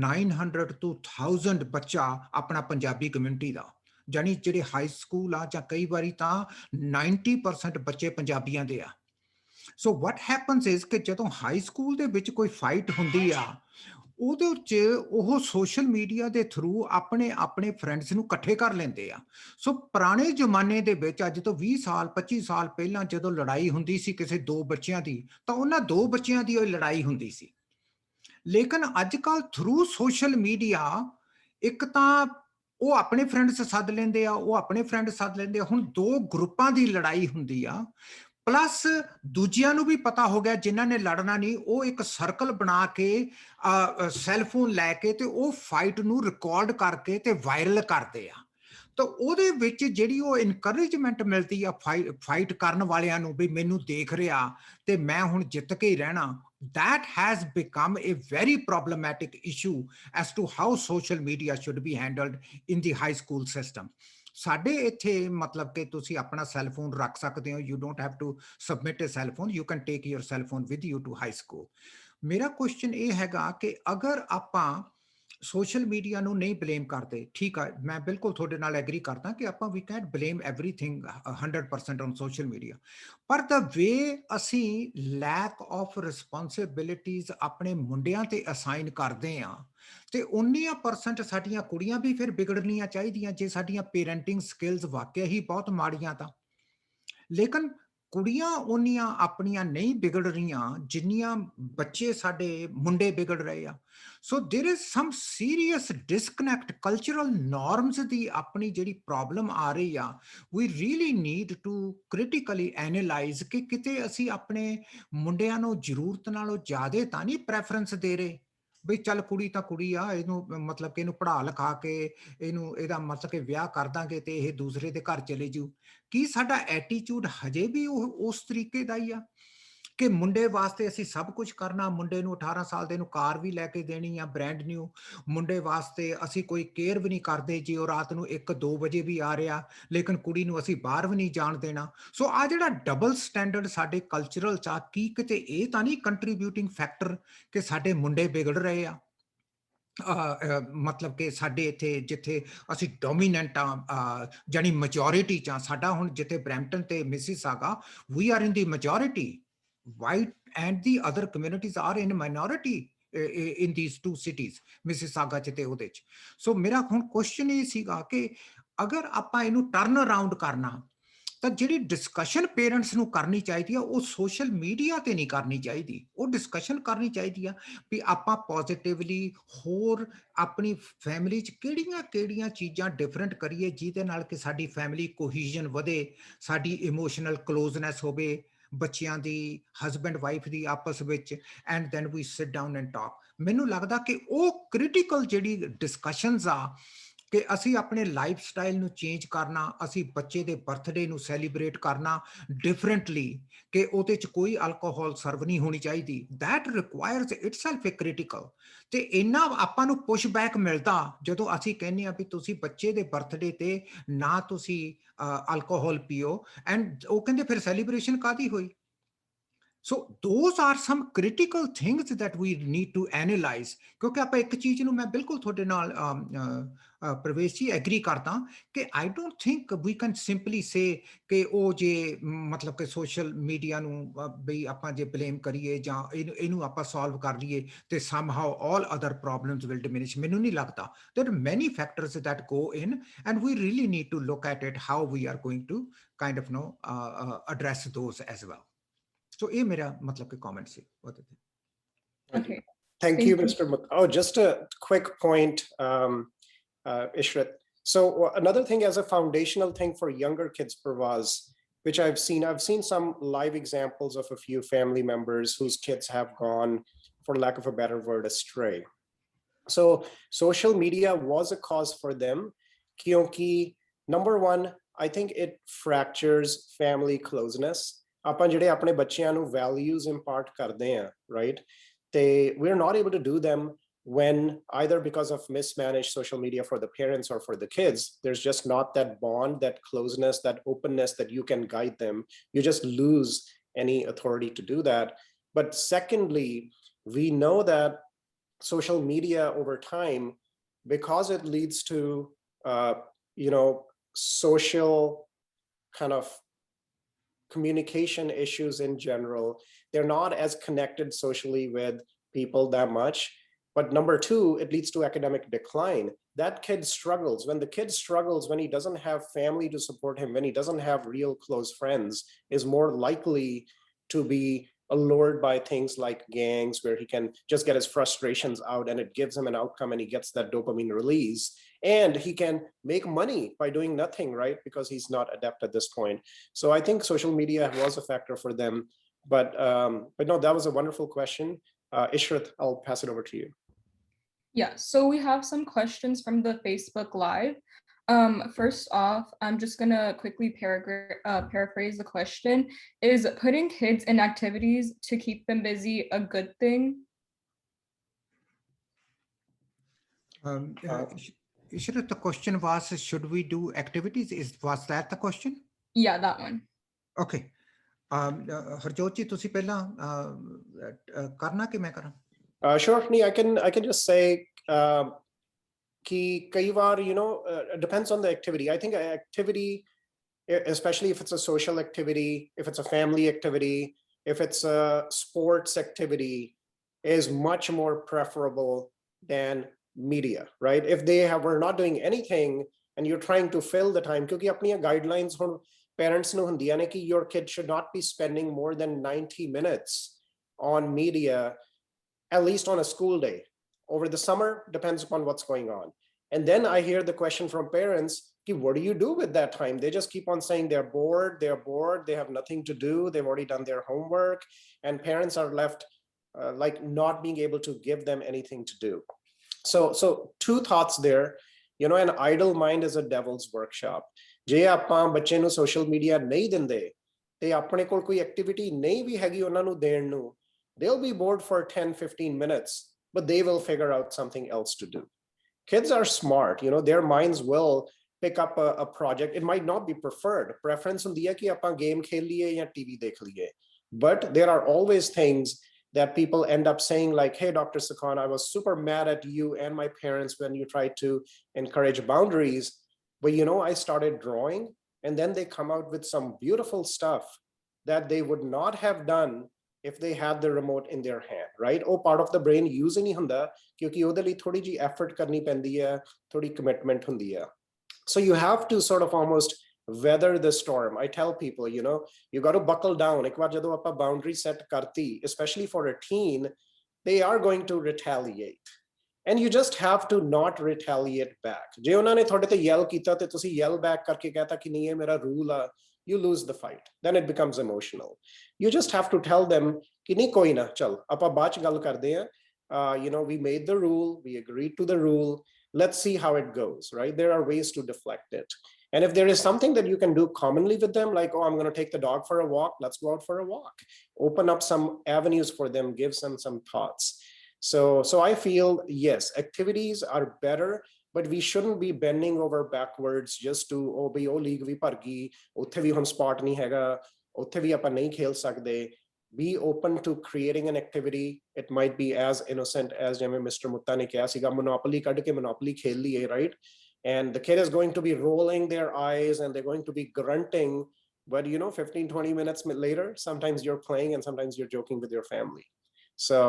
900 to 1000 ਬੱਚਾ ਆਪਣਾ ਪੰਜਾਬੀ ਕਮਿਊਨਿਟੀ ਦਾ, ਜਾਨੀ ਜਿਹੜੇ ਹਾਈ ਸਕੂਲ ਆ ਜਾਂ ਕਈ ਵਾਰੀ ਤਾਂ 90% ਬੱਚੇ ਪੰਜਾਬੀਆਂ ਦੇ ਆ. ਸੋ ਵਾਟ ਹੈਪਨਸ ਇਜ਼ ਕਿ ਜਦੋਂ ਹਾਈ ਸਕੂਲ ਦੇ ਵਿੱਚ ਕੋਈ ਫਾਈਟ ਹੁੰਦੀ ਆ, ਉਹਦੇ ਵਿੱਚ ਉਹ ਸੋਸ਼ਲ ਮੀਡੀਆ ਦੇ ਥਰੂ ਆਪਣੇ ਫਰੈਂਡਸ ਨੂੰ ਇਕੱਠੇ ਕਰ ਲੈਂਦੇ ਆ. ਸੋ ਪੁਰਾਣੇ ਜ਼ਮਾਨੇ ਦੇ ਵਿੱਚ ਅੱਜ ਤੋਂ 20 ਸਾਲ 25 ਸਾਲ ਪਹਿਲਾਂ ਜਦੋਂ ਲੜਾਈ ਹੁੰਦੀ ਸੀ ਕਿਸੇ ਦੋ ਬੱਚਿਆਂ ਦੀ, ਤਾਂ ਉਹਨਾਂ ਦੋ ਬੱਚਿਆਂ ਦੀ ਉਹ ਲੜਾਈ ਹੁੰਦੀ ਸੀ. ਲੇਕਿਨ ਅੱਜ ਕੱਲ੍ਹ ਥਰੂ ਸੋਸ਼ਲ ਮੀਡੀਆ ਇੱਕ ਤਾਂ ਉਹ ਆਪਣੇ ਫਰੈਂਡਸ ਸੱਦ ਲੈਂਦੇ ਆ, ਉਹ ਆਪਣੇ ਫਰੈਂਡ ਸੱਦ ਲੈਂਦੇ ਆ, ਹੁਣ ਦੋ ਗਰੁੱਪਾਂ ਦੀ ਲੜਾਈ ਹੁੰਦੀ ਆ. ਪਲੱਸ ਦੂਜਿਆਂ ਨੂੰ ਵੀ ਪਤਾ ਹੋ ਗਿਆ ਜਿਨ੍ਹਾਂ ਨੇ ਲੜਨਾ ਨਹੀਂ, ਉਹ ਇੱਕ ਸਰਕਲ ਬਣਾ ਕੇ ਸੈੱਲਫੋਨ ਲੈ ਕੇ ਤੇ ਉਹ ਫਾਈਟ ਨੂੰ ਰਿਕਾਰਡ ਕਰਕੇ ਤੇ ਵਾਇਰਲ ਕਰਦੇ ਆ. ਤਾਂ ਉਹਦੇ ਵਿੱਚ ਜਿਹੜੀ ਉਹ ਇਨਕਰੇਜਮੈਂਟ ਮਿਲਦੀ ਆ ਫਾਈਟ ਕਰਨ ਵਾਲਿਆਂ ਨੂੰ ਵੀ ਮੈਨੂੰ ਦੇਖ ਰਿਹਾ ਤੇ ਮੈਂ ਹੁਣ ਜਿੱਤ ਕੇ ਹੀ ਰਹਿਣਾ, that has become a very problematic issue as to how social media should be handled in the high school system. ਸਾਡੇ ਇੱਥੇ ਮਤਲਬ ਕਿ ਤੁਸੀਂ ਆਪਣਾ ਸੈੱਲਫੋਨ ਰੱਖ ਸਕਦੇ ਹੋ, you don't have to submit a cellphone, you can take your cellphone with you to high school. ਮੇਰਾ ਕੁਐਸਚਨ ਇਹ ਹੈਗਾ ਕਿ ਅਗਰ ਆਪਾਂ ਸੋਸ਼ਲ ਮੀਡੀਆ ਨੂੰ ਨਹੀਂ ਬਲੇਮ ਕਰਦੇ, ਠੀਕ ਆ, ਮੈਂ ਬਿਲਕੁਲ ਤੁਹਾਡੇ ਨਾਲ ਐਗਰੀ ਕਰਦਾ ਕਿ ਆਪਾਂ ਵੀ can't blame everything 100% on social media, ਪਰ ਦਾ ਵੇ ਅਸੀਂ ਲੈਕ ਆਫ ਰਿਸਪੌਂਸਿਬਿਲਿਟੀਜ਼ ਆਪਣੇ ਮੁੰਡਿਆਂ ਤੇ ਅਸਾਈਨ ਕਰਦੇ ਆ, ਤੇ 19% ਸਾਡੀਆਂ ਕੁੜੀਆਂ ਵੀ ਫਿਰ ਵਿਗੜਨੀਆਂ ਚਾਹੀਦੀਆਂ ਜੇ ਸਾਡੀਆਂ ਪੇਰੈਂਟਿੰਗ ਸਕਿੱਲਸ ਵਾਕਿਆ ਹੀ ਬਹੁਤ ਮਾੜੀਆਂ ਤਾਂ. ਲੇਕਿਨ ਕੁੜੀਆਂ ਉਨੀਆਂ ਆਪਣੀਆਂ ਨਹੀਂ ਵਿਗੜ ਰਹੀਆਂ ਜਿੰਨੀਆਂ ਬੱਚੇ ਸਾਡੇ ਮੁੰਡੇ ਵਿਗੜ ਰਹੇ ਆ। So there is some serious disconnect cultural norms ਦੀ ਆਪਣੀ ਜਿਹੜੀ ਪ੍ਰੋਬਲਮ ਆ ਰਹੀ ਆ। We really need to critically analyse ਕਿ ਕਿਤੇ ਅਸੀਂ ਆਪਣੇ ਮੁੰਡਿਆਂ ਨੂੰ ਜ਼ਰੂਰਤ ਨਾਲੋਂ ਜ਼ਿਆਦਾ ਤਾਂ ਨਹੀਂ ਪ੍ਰੈਫਰੈਂਸ ਦੇ ਰਹੇ ਬਈ ਚੱਲ ਕੁੜੀ ਤਾਂ ਕੁੜੀ ਆ, ਇਹਨੂੰ ਮਤਲਬ ਕਿ ਇਹਨੂੰ ਪੜ੍ਹਾ ਲਿਖਾ ਕੇ ਇਹਦਾ ਮਤਲਬ ਕਿ ਵਿਆਹ ਕਰ ਦਾਂਗੇ ਤੇ ਇਹ ਦੂਸਰੇ ਦੇ ਘਰ ਚਲੇ ਜੂ। ਕੀ ਸਾਡਾ ਐਟੀਟਿਊਡ ਹਜੇ ਵੀ ਉਸ ਤਰੀਕੇ ਦਾ ਹੀ ਆ ਕਿ ਮੁੰਡੇ ਵਾਸਤੇ ਅਸੀਂ ਸਭ ਕੁਝ ਕਰਨਾ, ਮੁੰਡੇ ਨੂੰ 18 ਸਾਲ ਦੇ ਨੂੰ ਕਾਰ ਵੀ ਲੈ ਕੇ ਦੇਣੀ ਆ ਬ੍ਰੈਂਡ ਨਿਊ, ਮੁੰਡੇ ਵਾਸਤੇ ਅਸੀਂ ਕੋਈ ਕੇਅਰ ਵੀ ਨਹੀਂ ਕਰਦੇ ਜੇ ਉਹ ਰਾਤ ਨੂੰ 1-2 ਵਜੇ ਵੀ ਆ ਰਿਹਾ, ਲੇਕਿਨ ਕੁੜੀ ਨੂੰ ਅਸੀਂ ਬਾਹਰ ਵੀ ਨਹੀਂ ਜਾਣ ਦੇਣਾ। ਸੋ ਆ ਜਿਹੜਾ ਡਬਲ ਸਟੈਂਡਰਡ ਸਾਡੇ ਕਲਚਰਲ ਚ ਆ, ਕੀ ਕਿਤੇ ਇਹ ਤਾਂ ਨਹੀਂ ਕੰਟਰੀਬਿਊਟਿੰਗ ਫੈਕਟਰ ਕਿ ਸਾਡੇ ਮੁੰਡੇ ਵਿਗੜ ਰਹੇ ਆ? ਮਤਲਬ ਕਿ ਸਾਡੇ ਇੱਥੇ ਜਿੱਥੇ ਅਸੀਂ ਡੋਮੀਨੈਂਟ ਆ ਜਾਨੀ ਮੈਜੋਰਿਟੀ ਚ ਆ, ਸਾਡਾ ਹੁਣ ਜਿੱਥੇ ਬਰੈਂਪਟਨ ਤੇ Mississauga we are in the majority, white and the other communities are in minority in these two cities, Mississauga ਚ ਤੇ ਉਹਦੇ ਚ। ਸੋ ਮੇਰਾ ਹੁਣ ਕੁਐਸਚਨ ਇਹ ਸੀਗਾ ਕਿ ਅਗਰ ਆਪਾਂ ਇਹਨੂੰ ਟਰਨ ਅਰਾਊਂਡ ਕਰਨਾ ਤਾਂ ਜਿਹੜੀ ਡਿਸਕਸ਼ਨ ਪੇਰੈਂਟਸ ਨੂੰ ਕਰਨੀ ਚਾਹੀਦੀ ਆ ਉਹ ਸੋਸ਼ਲ ਮੀਡੀਆ ਤੇ ਨਹੀਂ ਕਰਨੀ ਚਾਹੀਦੀ, ਉਹ ਡਿਸਕਸ਼ਨ ਕਰਨੀ ਚਾਹੀਦੀ ਆ ਵੀ ਆਪਾਂ ਪੋਜ਼ਿਟਿਵਲੀ ਹੋਰ ਆਪਣੀ ਫੈਮਿਲੀ 'ਚ ਕਿਹੜੀਆਂ ਚੀਜ਼ਾਂ ਡਿਫਰੈਂਟ ਕਰੀਏ ਜਿਹਦੇ ਨਾਲ ਕਿ ਸਾਡੀ ਫੈਮਿਲੀ ਕੋਹੀਜ਼ਨ ਵਧੇ, ਸਾਡੀ ਇਮੋਸ਼ਨਲ ਕਲੋਜ਼ਨੈਸ ਹੋਵੇ ਬੱਚਿਆਂ ਦੀ, ਹਸਬੈਂਡ ਵਾਈਫ ਦੀ ਆਪਸ ਵਿੱਚ, and then we sit down and talk. ਮੈਨੂੰ ਲੱਗਦਾ ਕਿ ਉਹ ਕ੍ਰਿਟੀਕਲ ਜਿਹੜੀ ਡਿਸਕਸ਼ਨਸ ਆ ਕਿ ਅਸੀਂ ਆਪਣੇ ਲਾਈਫ ਸਟਾਈਲ ਨੂੰ ਚੇਂਜ ਕਰਨਾ, ਅਸੀਂ ਬੱਚੇ ਦੇ ਬਰਥਡੇ ਨੂੰ ਸੈਲੀਬ੍ਰੇਟ ਕਰਨਾ ਡਿਫਰੈਂਟਲੀ, ਕਿ ਉਹਦੇ 'ਚ ਕੋਈ ਅਲਕੋਹਲ ਸਰਵ ਨਹੀਂ ਹੋਣੀ ਚਾਹੀਦੀ, that requires itself A critical. ਤੇ ਇੰਨਾ ਆਪਾਂ ਨੂੰ ਪੁਸ਼ ਬੈਕ ਮਿਲਦਾ ਜਦੋਂ ਅਸੀਂ ਕਹਿੰਦੇ ਆ ਵੀ ਤੁਸੀਂ ਬੱਚੇ ਦੇ ਬਰਥਡੇ ਤੇ ਨਾ ਤੁਸੀਂ ਅਲਕੋਹਲ ਪੀਓ, ਐਂਡ ਉਹ ਕਹਿੰਦੇ ਫਿਰ ਸੈਲੀਬ੍ਰੇਸ਼ਨ ਕਾਹਦੀ ਹੋਈ? So those are some critical things that we need to analyze, ਕਿਉਂਕਿ ਆਪਾਂ ਇੱਕ ਚੀਜ਼ ਨੂੰ ਮੈਂ ਬਿਲਕੁਲ ਤੁਹਾਡੇ ਨਾਲ ਪ੍ਰਵੇਸ਼ ਜੀ ਐਗਰੀ ਕਰਦਾ ਕਿ I don't think we can simply say ਕਿ ਉਹ ਜੇ ਮਤਲਬ ਕਿ ਸੋਸ਼ਲ ਮੀਡੀਆ ਨੂੰ ਬਈ ਆਪਾਂ ਜੇ ਬਲੇਮ ਕਰੀਏ ਜਾਂ ਇਹਨੂੰ ਆਪਾਂ ਸੋਲਵ ਕਰ ਲਈਏ ਤੇ somehow all other problems will diminish। ਮੈਨੂੰ ਨਹੀਂ ਲੱਗਦਾ। There are many factors that go in and we really need to look at it how we are going to kind of address those as well। So ਇਹ ਮੇਰਾ ਮਤਲਬ ਕਿ comment ਸੀ ਉਹਦੇ ਤੇ। Okay. Thank you, Mr. Oh, just a quick point, Ishrat. So another thing as a foundational thing for younger kids, Pravaz, which I've seen some live examples of a few family members whose kids have gone, for lack of a better word, astray. So social media was a cause for them, kyunki number one, I think it fractures family closeness. ਆਪਾਂ ਜਿਹੜੇ ਆਪਣੇ ਬੱਚਿਆਂ ਨੂੰ values impart ਕਰਦੇ ਆ, right, ਤੇ we're not able to do them when either because of mismanaged social media for the parents or for the kids, there's just not that bond, that closeness, that openness that you can guide them. You just lose any authority to do that. But secondly, we know that social media over time, because it leads to social kind of communication issues in general, they're not as connected socially with people that much. But number two, it leads to academic decline. That kid struggles. When the kid struggles, when he doesn't have family to support him, when he doesn't have real close friends, is more likely to be allured by things like gangs, where he can just get his frustrations out and it gives him an outcome and he gets that dopamine release. And he can make money by doing nothing, right? Because he's not adept at this point. So I think social media was a factor for them. But no, that was a wonderful question. Ishrat, I'll pass it over to you. Yeah, so we have some questions from the Facebook Live. First off, I'm just gonna quickly paraphrase the question. Is putting kids in activities to keep them busy a good thing? Ishrat, the question was, should we do activities? Was that the question? Yeah, that one. Okay. Harjot ji, ਤੁਸੀਂ ਪਹਿਲਾਂ ਕਰਨਾ ਕਿ ਮੈਂ ਕਰਾਂ? Sure, I can just say ki kai baar, it depends on the activity. I think activity, especially if it's a social activity, if it's a family activity, if it's a sports activity, is much more preferable than media, right? If we're not doing anything and you're trying to fill the time, kyunki apniya guidelines parents ਨੂੰ ਹੁੰਦੀਆਂ ਨੇ ਕਿ your kid should not be spending more than 90 minutes on media, at least on a school day. Over the summer, depends upon what's going on. And then I hear the question from parents, what do you do with that time? They just keep on saying they're bored, they have nothing to do, they've already done their homework, and parents are left like not being able to give them anything to do. So two thoughts there. An idle mind is a devil's workshop. ਜੇ ਆਪਾਂ ਬੱਚੇ ਨੂੰ social media ਨਹੀਂ ਦਿੰਦੇ ਤੇ ਆਪਣੇ ਕੋਲ ਕੋਈ ਐਕਟੀਵਿਟੀ ਨਹੀਂ ਵੀ ਹੈਗੀ ਉਹਨਾਂ ਨੂੰ ਦੇਣ ਨੂੰ, they'll be bored for 10-15 minutes, but they will figure out something else to do. Kids are smart, their minds will pick up a project. It might not be preferred. Preference ਹੁੰਦੀ ਹੈ ਕਿ ਆਪਾਂ game ਖੇਲ ਲਈਏ ਜਾਂ TV ਦੇਖ ਲਈਏ, but there are always things that people end up saying like, hey, Dr. Sakhan, I was super mad at you and my parents when you tried to encourage boundaries. But I started drawing, and then they come out with some beautiful stuff that they would not have done if they had the remote in their hand, right? Oh, part of the brain use nahi hunda kyunki ਉਹਦੇ ਲਈ ਥੋੜੀ ਜੀ effort ਕਰਨੀ ਪੈਂਦੀ ਹੈ, ਥੋੜੀ commitment ਹੁੰਦੀ ਹੈ. So you have to sort of almost weather the storm. I tell people, you got to buckle down. ਇੱਕ ਵਾਰ ਜਦੋਂ ਆਪਾਂ boundary set ਕਰਤੀ, especially for a teen, they are going to retaliate. And you just have to not retaliate back. ਜੇ ਉਹਨਾਂ ਨੇ ਤੁਹਾਡੇ ਤੇ yell ਕੀਤਾ ਤੇ ਤੁਸੀਂ yell back ਕਰਕੇ ਕਹਤਾ ਕਿ ਨਹੀਂ ਇਹ ਮੇਰਾ rule ਆ, you lose the fight. Then it becomes emotional. You just have to tell them ਕਿ ਨਹੀਂ ਕੋਈ ਨਾ, ਚਲ ਆਪਾਂ ਬਾਅਦ ਚ ਗੱਲ ਕਰਦੇ ਆ. We made the rule, we agreed to the rule. Let's see how it goes, right? There are ways to deflect it. And if there is something that you can do commonly with them, like, oh, I'm going to take the dog for a walk, let's go out for a walk. Open up some avenues for them, give them some thoughts. So I feel, yes, activities are better, but we shouldn't be bending over backwards just to, oh, bhai, oh, league vi bhar gayi, utthe vi hum spot nahi hega, utthe vi apan nahi khel sakde. Be open to creating an activity. It might be as innocent as Mr. Mutta ne kiya siga, Monopoly kad ke Monopoly khel liye, right? And the kid is going to be rolling their eyes and they're going to be grunting, but 15-20 minutes later, sometimes you're playing and sometimes you're joking with your family. So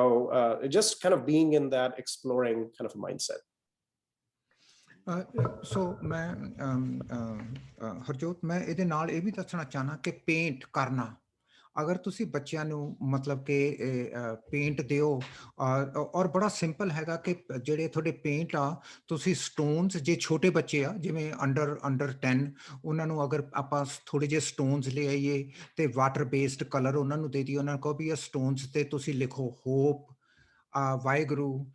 just kind of being in that exploring kind of a mindset. So ਮੈਂ ਹਰਜੋਤ, ਮੈਂ ਇਹਦੇ ਨਾਲ ਇਹ ਵੀ ਦੱਸਣਾ ਚਾਹਨਾ ਕਿ paint ਕਰਨਾ, ਅਗਰ ਤੁਸੀਂ ਬੱਚਿਆਂ ਨੂੰ ਮਤਲਬ ਕਿ ਪੇਂਟ ਦਿਓ, ਔਰ ਬੜਾ ਸਿੰਪਲ ਹੈਗਾ ਕਿ ਜਿਹੜੇ ਤੁਹਾਡੇ ਪੇਂਟ ਆ, ਤੁਸੀਂ ਸਟੋਨਸ, ਜੇ ਛੋਟੇ ਬੱਚੇ ਆ ਜਿਵੇਂ ਅੰਡਰ 10, ਉਹਨਾਂ ਨੂੰ ਅਗਰ ਆਪਾਂ ਥੋੜ੍ਹੇ ਜਿਹੇ ਸਟੋਨਸ ਲੈ ਆਈਏ ਤੇ ਵਾਟਰ ਬੇਸਡ ਕਲਰ ਉਹਨਾਂ ਨੂੰ ਦੇ ਦਈਏ, ਉਹਨਾਂ ਨੂੰ ਕਹੋ ਵੀ ਇਹ ਸਟੋਨਸ ਤੇ ਤੁਸੀਂ ਲਿਖੋ ਹੋਪ, ਵਾਹਿਗੁਰੂ,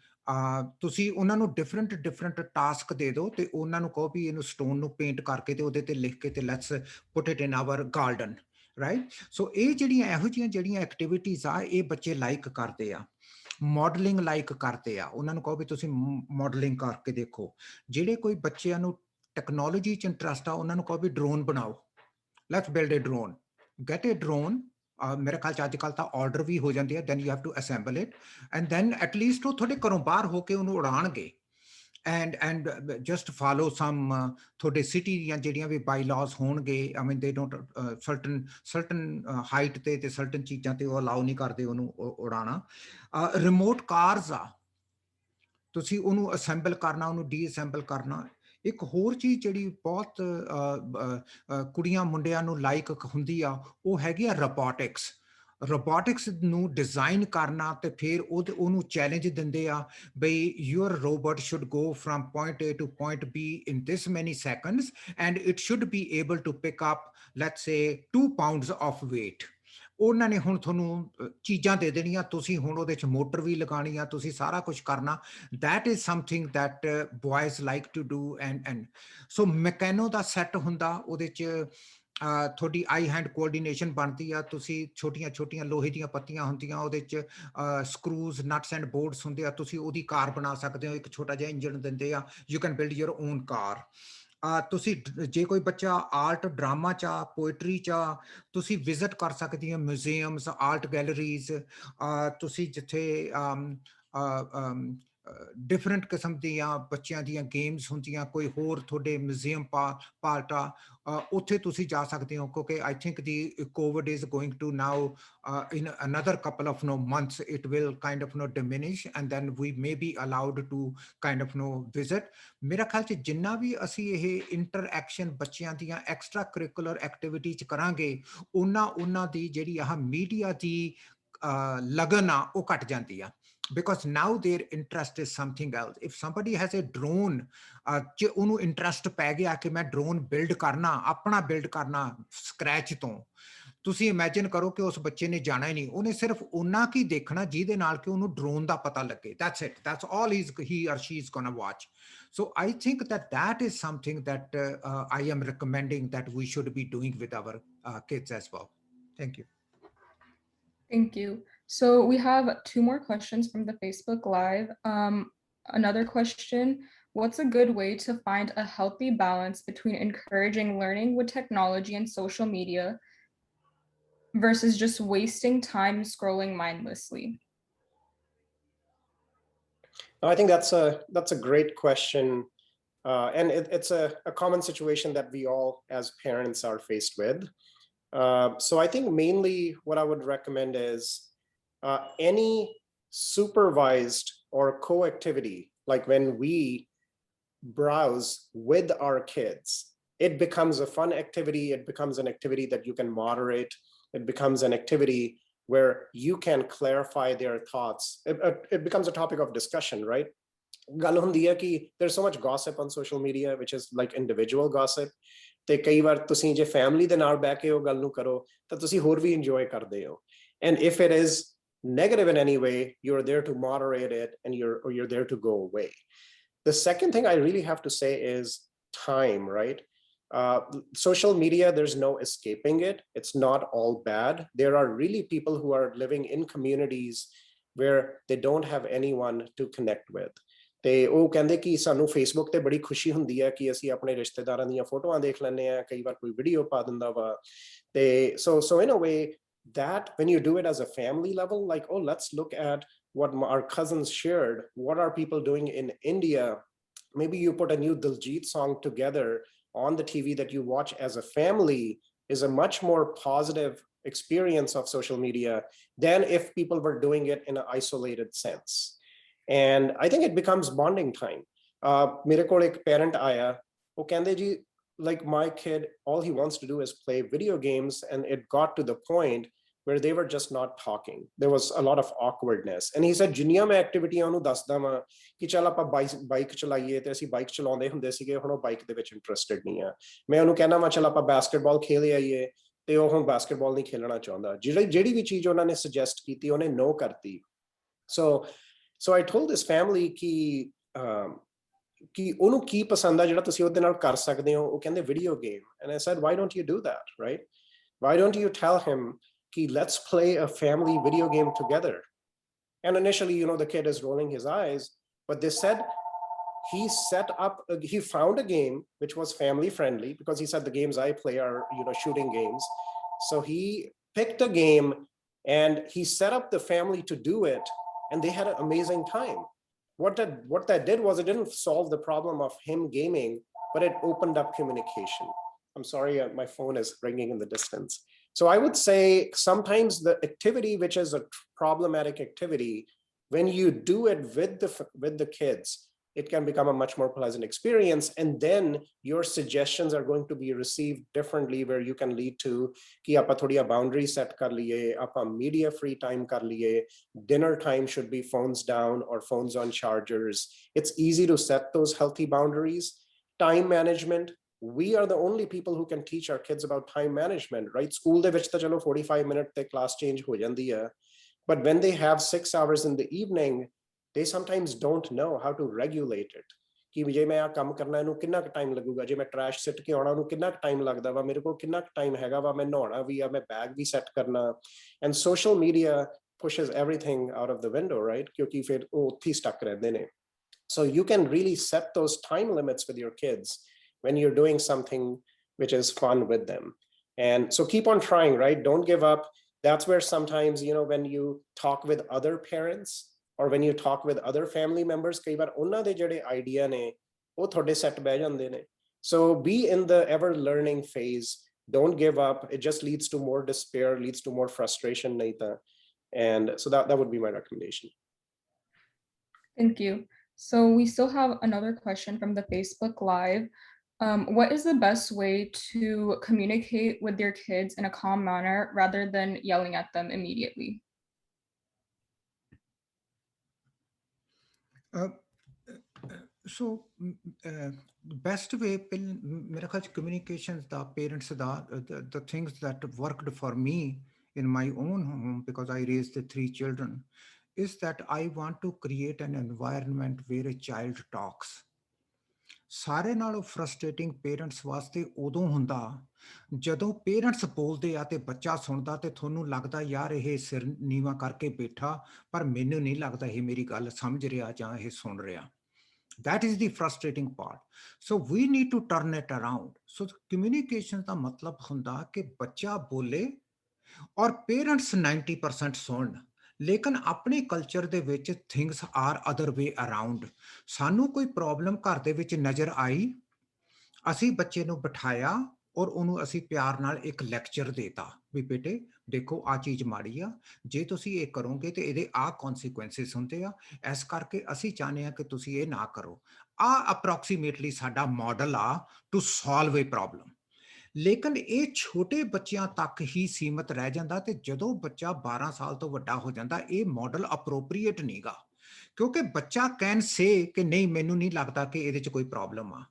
ਤੁਸੀਂ ਉਹਨਾਂ ਨੂੰ ਡਿਫਰੈਂਟ ਟਾਸਕ ਦੇ ਦਿਓ ਤੇ ਉਹਨਾਂ ਨੂੰ ਕਹੋ ਵੀ ਇਹਨੂੰ ਸਟੋਨ ਨੂੰ ਪੇਂਟ ਕਰਕੇ ਤੇ ਉਹਦੇ ਤੇ ਲਿਖ ਕੇ ਤੇ let's put it in our garden, right? So ਇਹ ਇਹੋ ਜਿਹੀਆਂ ਐਕਟੀਵਿਟੀਜ਼ ਆ, ਇਹ ਬੱਚੇ ਲਾਈਕ ਕਰਦੇ ਆ। ਮਾਡਲਿੰਗ ਲਾਈਕ ਕਰਦੇ ਆ, ਉਹਨਾਂ ਨੂੰ ਕਹੋ ਵੀ ਤੁਸੀਂ ਮਾਡਲਿੰਗ ਕਰਕੇ ਦੇਖੋ। ਜਿਹੜੇ ਕੋਈ ਬੱਚਿਆਂ ਨੂੰ ਟੈਕਨੋਲੋਜੀ 'ਚ ਇੰਟਰਸਟ ਆ, ਉਹਨਾਂ ਨੂੰ ਕਹੋ ਵੀ ਡਰੋਨ ਬਣਾਓ, let's build A drone, get A drone. ਮੇਰੇ ਖਿਆਲ 'ਚ ਅੱਜ ਕੱਲ੍ਹ ਤਾਂ ਆਰਡਰ ਵੀ ਹੋ ਜਾਂਦੀ ਹੈ, then you have to assemble it and then at least ਉਹ ਤੁਹਾਡੇ ਘਰੋਂ ਬਾਹਰ ਹੋ ਕੇ ਉਹਨੂੰ ਉਡਾਣਗੇ। and just follow some ਤੁਹਾਡੇ ਸਿਟੀ ਦੀਆਂ ਜਿਹੜੀਆਂ ਵੀ ਬਾਈਲਾਜ਼ ਹੋਣਗੇ, I mean they don't certain height ਤੇ certain ਚੀਜ਼ਾਂ ਤੇ ਉਹ ਅਲਾਉ ਨਹੀਂ ਕਰਦੇ ਉਹਨੂੰ ਉਡਾਣਾ। ਰਿਮੋਟ ਕਾਰਸ ਆ, ਤੁਸੀਂ ਉਹਨੂੰ ਅਸੈਂਬਲ ਕਰਨਾ, ਉਹਨੂੰ ਡੀਅਸੈਂਬਲ ਕਰਨਾ। ਇੱਕ ਹੋਰ ਚੀਜ਼ ਜਿਹੜੀ ਬਹੁਤ ਕੁੜੀਆਂ ਮੁੰਡਿਆਂ ਨੂੰ ਲਾਈਕ ਹੁੰਦੀ ਆ, ਉਹ ਹੈਗੀ ਆ ਰੋਬੋਟਿਕਸ। ਰੋਬੋਟਿਕਸ ਨੂੰ ਡਿਜ਼ਾਈਨ ਕਰਨਾ ਤੇ ਫਿਰ ਉਹਨੂੰ ਚੈਲੰਜ ਦਿੰਦੇ ਆ ਬਈ your robot should go from point A to point B in this many seconds and it should be able to pick up, let's say, 2 pounds of weight. ਉਹਨਾਂ ਨੇ ਹੁਣ ਤੁਹਾਨੂੰ ਚੀਜ਼ਾਂ ਦੇ ਦੇਣੀਆਂ, ਤੁਸੀਂ ਹੁਣ ਉਹਦੇ 'ਚ ਮੋਟਰ ਵੀ ਲਗਾਉਣੀ ਆ, ਤੁਸੀਂ ਸਾਰਾ ਕੁਛ ਕਰਨਾ। That is something that boys like to do and so Meccano ਦਾ ਸੈੱਟ ਹੁੰਦਾ, ਉਹਦੇ 'ਚ ਤੁਹਾਡੀ ਆਈ ਹੈਂਡ ਕੋਆਰਡੀਨੇਸ਼ਨ ਬਣਦੀ ਆ। ਤੁਸੀਂ ਛੋਟੀਆਂ ਲੋਹੇ ਦੀਆਂ ਪੱਤੀਆਂ ਹੁੰਦੀਆਂ, ਉਹਦੇ 'ਚ ਸਕਰੂਜ਼, ਨਟਸ ਐਂਡ ਬੋਲਟਸ ਹੁੰਦੇ ਆ, ਤੁਸੀਂ ਉਹਦੀ ਕਾਰ ਬਣਾ ਸਕਦੇ ਹੋ। ਇੱਕ ਛੋਟਾ ਜਿਹਾ ਇੰਜਨ ਦਿੰਦੇ ਆ, you can build your own car. ਤੁਸੀਂ ਜੇ ਕੋਈ ਬੱਚਾ ਆਰਟ ਡਰਾਮਾ 'ਚ ਆ, ਪੋਇਟਰੀ 'ਚ ਆ, ਤੁਸੀਂ ਵਿਜ਼ਿਟ ਕਰ ਸਕਦੇ ਹੋ ਮਿਊਜ਼ੀਅਮਸ, ਆਰਟ ਗੈਲਰੀਜ਼। ਤੁਸੀਂ ਜਿੱਥੇ ਡਿਫਰੈਂਟ ਕਿਸਮ ਦੀਆਂ ਬੱਚਿਆਂ ਦੀਆਂ ਗੇਮਸ ਹੁੰਦੀਆਂ, ਕੋਈ ਹੋਰ ਤੁਹਾਡੇ ਮਿਊਜ਼ੀਅਮ ਪਾਰਟ ਆ, ਉੱਥੇ ਤੁਸੀਂ ਜਾ ਸਕਦੇ ਹੋ, ਕਿਉਂਕਿ I think the Covid is going to now in another couple of months it will kind of diminish and then we may be allowed to kind of visit. ਮੇਰਾ ਖਿਆਲ 'ਚ ਜਿੰਨਾ ਵੀ ਅਸੀਂ ਇਹ ਇੰਟਰਐਕਸ਼ਨ ਬੱਚਿਆਂ ਦੀਆਂ ਐਕਸਟਰਾ ਕਰਿਕੂਲਰ ਐਕਟੀਵਿਟੀ 'ਚ ਕਰਾਂਗੇ, ਉਹਨਾਂ ਦੀ ਜਿਹੜੀ ਆਹ ਮੀਡੀਆ ਦੀ ਲਗਨ ਆ ਉਹ ਘਟ ਜਾਂਦੀ ਆ, because now their interest is something else. If somebody has a drone, ਜੇ ਉਹਨੂੰ ਇੰਟਰਸਟ ਪੈ ਗਿਆ ਕਿ ਮੈਂ ਡਰੋਨ ਬਿਲਡ ਕਰਨਾ, ਆਪਣਾ ਬਿਲਡ ਕਰਨਾ ਸਕ੍ਰੈਚ ਤੋਂ, ਤੁਸੀਂ ਇਮੇਜਿਨ ਕਰੋ ਕਿ ਉਸ ਬੱਚੇ ਨੇ ਜਾਣਾ ਹੀ ਨਹੀਂ, ਉਹਨੇ ਸਿਰਫ ਉਹਨਾਂ ਕੀ ਦੇਖਣਾ ਜਿਹਦੇ ਨਾਲ ਕਿ ਉਹਨੂੰ ਡਰੋਨ ਦਾ ਪਤਾ ਲੱਗੇ. That's it. That's all he or she is going to watch. So I think that is something that I am recommending that we should be doing with our kids as well. Thank you. Thank you. So we have 2 more questions from the Facebook Live. Another question, what's a good way to find a healthy balance between encouraging learning with technology and social media versus just wasting time scrolling mindlessly? I think that's a great question. And it's a common situation that we all as parents are faced with. So I think mainly what I would recommend is any supervised or co-activity, like when we browse with our kids, it becomes a fun activity. It becomes an activity that you can moderate. It becomes an activity where you can clarify their thoughts. It becomes a topic of discussion, right? There's so much gossip on social media, which is like individual gossip. ਤੇ ਕਈ ਵਾਰ ਤੁਸੀਂ ਜੇ family ਦੇ ਨਾਲ ਬਹਿ ਕੇ ਉਹ ਗੱਲ ਨੂੰ ਕਰੋ ਤਾਂ ਤੁਸੀਂ ਹੋਰ ਵੀ ਇੰਜੋਏ ਕਰਦੇ ਹੋ. And if it is negative in any way, you're there to moderate it and you're there to go away. The second thing I really have to say is time, right? Social media, there's no escaping it. It's not all bad. There are really people who are living in communities where they don't have anyone to connect with. ਤੇ ਉਹ ਕਹਿੰਦੇ ਕਿ ਸਾਨੂੰ Facebook ਤੇ ਬੜੀ ਖੁਸ਼ੀ ਹੁੰਦੀ ਹੈ ਕਿ ਅਸੀਂ ਆਪਣੇ ਰਿਸ਼ਤੇਦਾਰਾਂ ਦੀਆਂ ਫੋਟੋਆਂ ਦੇਖ ਲੈਂਦੇ ਆ, ਕਈ ਵਾਰ ਕੋਈ ਵੀਡੀਓ ਪਾ ਦਿੰਦਾ ਵਾ ਤੇ so in a way that when you do it as a family level, like, oh, let's look at what our cousins shared, what are people doing in India, maybe you put a new Diljit song together on the TV that you watch as a family, is a much more positive experience of social media than if people were doing it in an isolated sense. And I think it becomes bonding time. Mere kol ek parent aaya, wo kende ji, like my kid, all he wants to do is play video games, and it got to the point where they were just not talking. There was a lot of awkwardness, and he said juniya mein activity onu dasda ma ki chal aapa bike chalaiye, te assi bike chalaunde hunde sige, hun bike de vich interested nahi hai. Main onu kehna ma chal aapa basketball khel aiye, te oh hun basketball nahi khelna chaਹੁੰਦਾ. ਜਿਹੜੀ ਵੀ ਚੀਜ਼ ਉਹਨਾਂ ਨੇ suggest ਕੀਤੀ ਉਹਨੇ no ਕਰਤੀ. So I told this family ਕਿ ਉਹਨੂੰ ਕੀ ਪਸੰਦ ਆ ਜਿਹੜਾ ਤੁਸੀਂ ਉਹਦੇ ਨਾਲ ਕਰ ਸਕਦੇ ਹੋ. ਉਹ ਕਹਿੰਦੇ video game. And I said, why don't you do that, right? Why don't you tell him ਕਿ let's play a family video game together? And initially, the kid is rolling his eyes, but they said he found a game which was family friendly, because he said the games I play are shooting games. So he picked a game and he set up the family to do it. And they had an amazing time. What that did was, it didn't solve the problem of him gaming, but it opened up communication. I'm sorry, my phone is ringing in the distance. So I would say sometimes the activity which is a problematic activity, when you do it with the kids, it can become a much more pleasant experience. And then your suggestions are going to be received differently, where you can lead to ki aapa thodiya boundary set kar liye, aapa media free time kar liye, dinner time should be phones down or phones on chargers. It's easy to set those healthy boundaries. Time management, we are the only people who can teach our kids about time management, right? School de vich ta chalo 45 minute te class change ho jandi hai, but when they have 6 hours in the evening, they sometimes don't know how to regulate it. ਕਿ ਜੇ ਮੈਂ ਆ ਕੰਮ ਕਰਨਾ, ਇਹਨੂੰ ਕਿੰਨਾ ਕੁ time ਲੱਗੂਗਾ, ਜੇ ਮੈਂ ਟਰੈਸ਼ ਸਿੱਟ ਕੇ ਆਉਣਾ ਉਹਨੂੰ ਕਿੰਨਾ ਕੁ ਟਾਈਮ ਲੱਗਦਾ ਵਾ, ਮੇਰੇ ਕੋਲ ਕਿੰਨਾ ਕੁ ਟਾਈਮ ਹੈਗਾ ਵਾ, ਮੈਂ ਨਹਾਉਣਾ ਵੀ ਆ, ਮੈਂ ਬੈਗ ਵੀ ਸੈੱਟ ਕਰਨਾ. And social media pushes everything out of the window, right? ਕਿਉਂਕਿ ਫਿਰ ਉਹ ਉੱਥੇ ਸਟਕ ਰਹਿੰਦੇ ਨੇ. So you can really set those time limits with your kids when you're doing something which is fun with them. And so keep on trying, right? Don't give up. That's where sometimes, when you talk with other parents, or when you talk with other family members, ਕਈ ਵਾਰ ਉਹਨਾਂ ਦੇ ਜਿਹੜੇ idea ਨੇ ਉਹ ਤੁਹਾਡੇ set ਬਹਿ ਜਾਂਦੇ ਨੇ. So be in the ever learning phase. Don't give up. It just leads to more despair, leads to more frustration, Naita. And so that would be my recommendation. Thank you. So we still have another question from the Facebook Live. What is the best way to communicate with your kids in a calm manner rather than yelling at them immediately? So best way ਮੇਰੇ ਖਿਆਲ communications the parents the the things that worked for me in my own home, because I raised the 3 children, is that I want to create an environment where a child talks. ਸਾਰੇ ਨਾਲੋਂ ਫਰਸਟ੍ਰੇਟਿੰਗ parents ਵਾਸਤੇ ਉਦੋਂ ਹੁੰਦਾ ਜਦੋਂ parents ਬੋਲਦੇ ਆ ਤੇ ਬੱਚਾ ਸੁਣਦਾ ਤੇ ਤੁਹਾਨੂੰ ਲੱਗਦਾ ਯਾਰ ਇਹ ਸਿਰ ਨੀਵਾ ਕਰਕੇ ਬੈਠਾ, ਪਰ ਮੈਨੂੰ ਨਹੀਂ ਲੱਗਦਾ ਇਹ ਮੇਰੀ ਗੱਲ ਸਮਝ ਰਿਹਾ ਜਾਂ ਇਹ ਸੁਣ ਰਿਹਾ. That is the frustrating part. So we need to turn it around. So communication ਦਾ ਮਤਲਬ ਹੁੰਦਾ ਕਿ ਬੱਚਾ ਬੋਲੇ ਔਰ ਪੇਰੈਂਟਸ 90% ਸੁਣਨ, ਲੇਕਿਨ ਆਪਣੇ ਕਲਚਰ ਦੇ ਵਿੱਚ things are other way around. ਸਾਨੂੰ ਕੋਈ ਪ੍ਰੋਬਲਮ ਘਰ ਦੇ ਵਿੱਚ ਨਜ਼ਰ ਆਈ, ਅਸੀਂ ਬੱਚੇ ਨੂੰ ਬਿਠਾਇਆ ਔਰ ਉਹਨੂੰ ਅਸੀਂ ਪਿਆਰ ਨਾਲ ਇੱਕ ਲੈਕਚਰ ਦੇਤਾ ਵੀ ਬੇਟੇ ਦੇਖੋ ਆਹ ਚੀਜ਼ ਮਾੜੀ ਆ, ਜੇ ਤੁਸੀਂ ਇਹ ਕਰੋਗੇ ਤੇ ਇਹਦੇ ਆਹ ਕੌਨਸੀਕੁਐਂਸਿਸ ਹੁੰਦੇ ਆ, ਇਸ ਕਰਕੇ ਅਸੀਂ ਚਾਹੁੰਦੇ ਹਾਂ ਕਿ ਤੁਸੀਂ ਇਹ ਨਾ ਕਰੋ. ਆਹ ਅਪਰੋਕਸੀਮੇਟਲੀ ਸਾਡਾ ਮਾਡਲ ਆ ਟੂ ਸੋਲਵ ਏ ਪ੍ਰੋਬਲਮ. ਲੇਕਿਨ ਇਹ ਛੋਟੇ ਬੱਚਿਆਂ ਤੱਕ ਹੀ ਸੀਮਤ ਰਹਿ ਜਾਂਦਾ ਤੇ ਜਦੋਂ ਬੱਚਾ 12 ਸਾਲ ਤੋਂ ਵੱਡਾ ਹੋ ਜਾਂਦਾ ਇਹ ਮਾਡਲ ਅਪਰੋਪਰੀਏਟ ਨਹੀਂਗਾ, ਕਿਉਂਕਿ ਬੱਚਾ ਕੈਨ ਸੇ ਕਿ ਨਹੀਂ ਮੈਨੂੰ ਨਹੀਂ ਲੱਗਦਾ ਕਿ ਇਹਦੇ 'ਚ ਕੋਈ ਪ੍ਰੋਬਲਮ ਆ.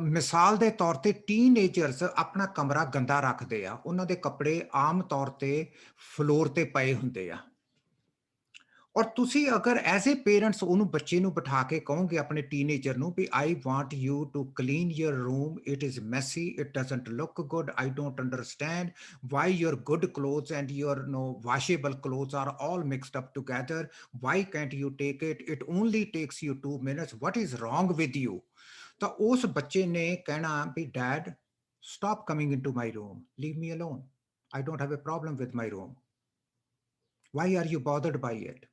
ਮਿਸਾਲ ਦੇ ਤੌਰ ਤੇ ਟੀਨਏਜਰਸ ਆਪਣਾ ਕਮਰਾ ਗੰਦਾ ਰੱਖਦੇ ਆ, ਉਹਨਾਂ ਦੇ ਕੱਪੜੇ ਆਮ ਤੌਰ ਤੇ ਫਲੋਰ ਤੇ ਪਏ ਹੁੰਦੇ ਆ, ਔਰ ਤੁਸੀਂ ਅਗਰ ਐਜ਼ ਏ ਪੇਰੈਂਟਸ ਉਹਨੂੰ ਬੱਚੇ ਨੂੰ ਬਿਠਾ ਕੇ ਕਹੋਗੇ ਆਪਣੇ ਟੀਨੇਜਰ ਨੂੰ ਵੀ I want you to clean your room, it is messy, it doesn't look good, I don't understand why your good clothes and your washable clothes are all mixed up together, why can't you take it, it only takes you 2 minutes, what is wrong with you? ਤਾਂ ਉਸ ਬੱਚੇ ਨੇ ਕਹਿਣਾ ਵੀ dad stop coming into my room, leave me alone, I don't have a problem with my room, why are you bothered by it?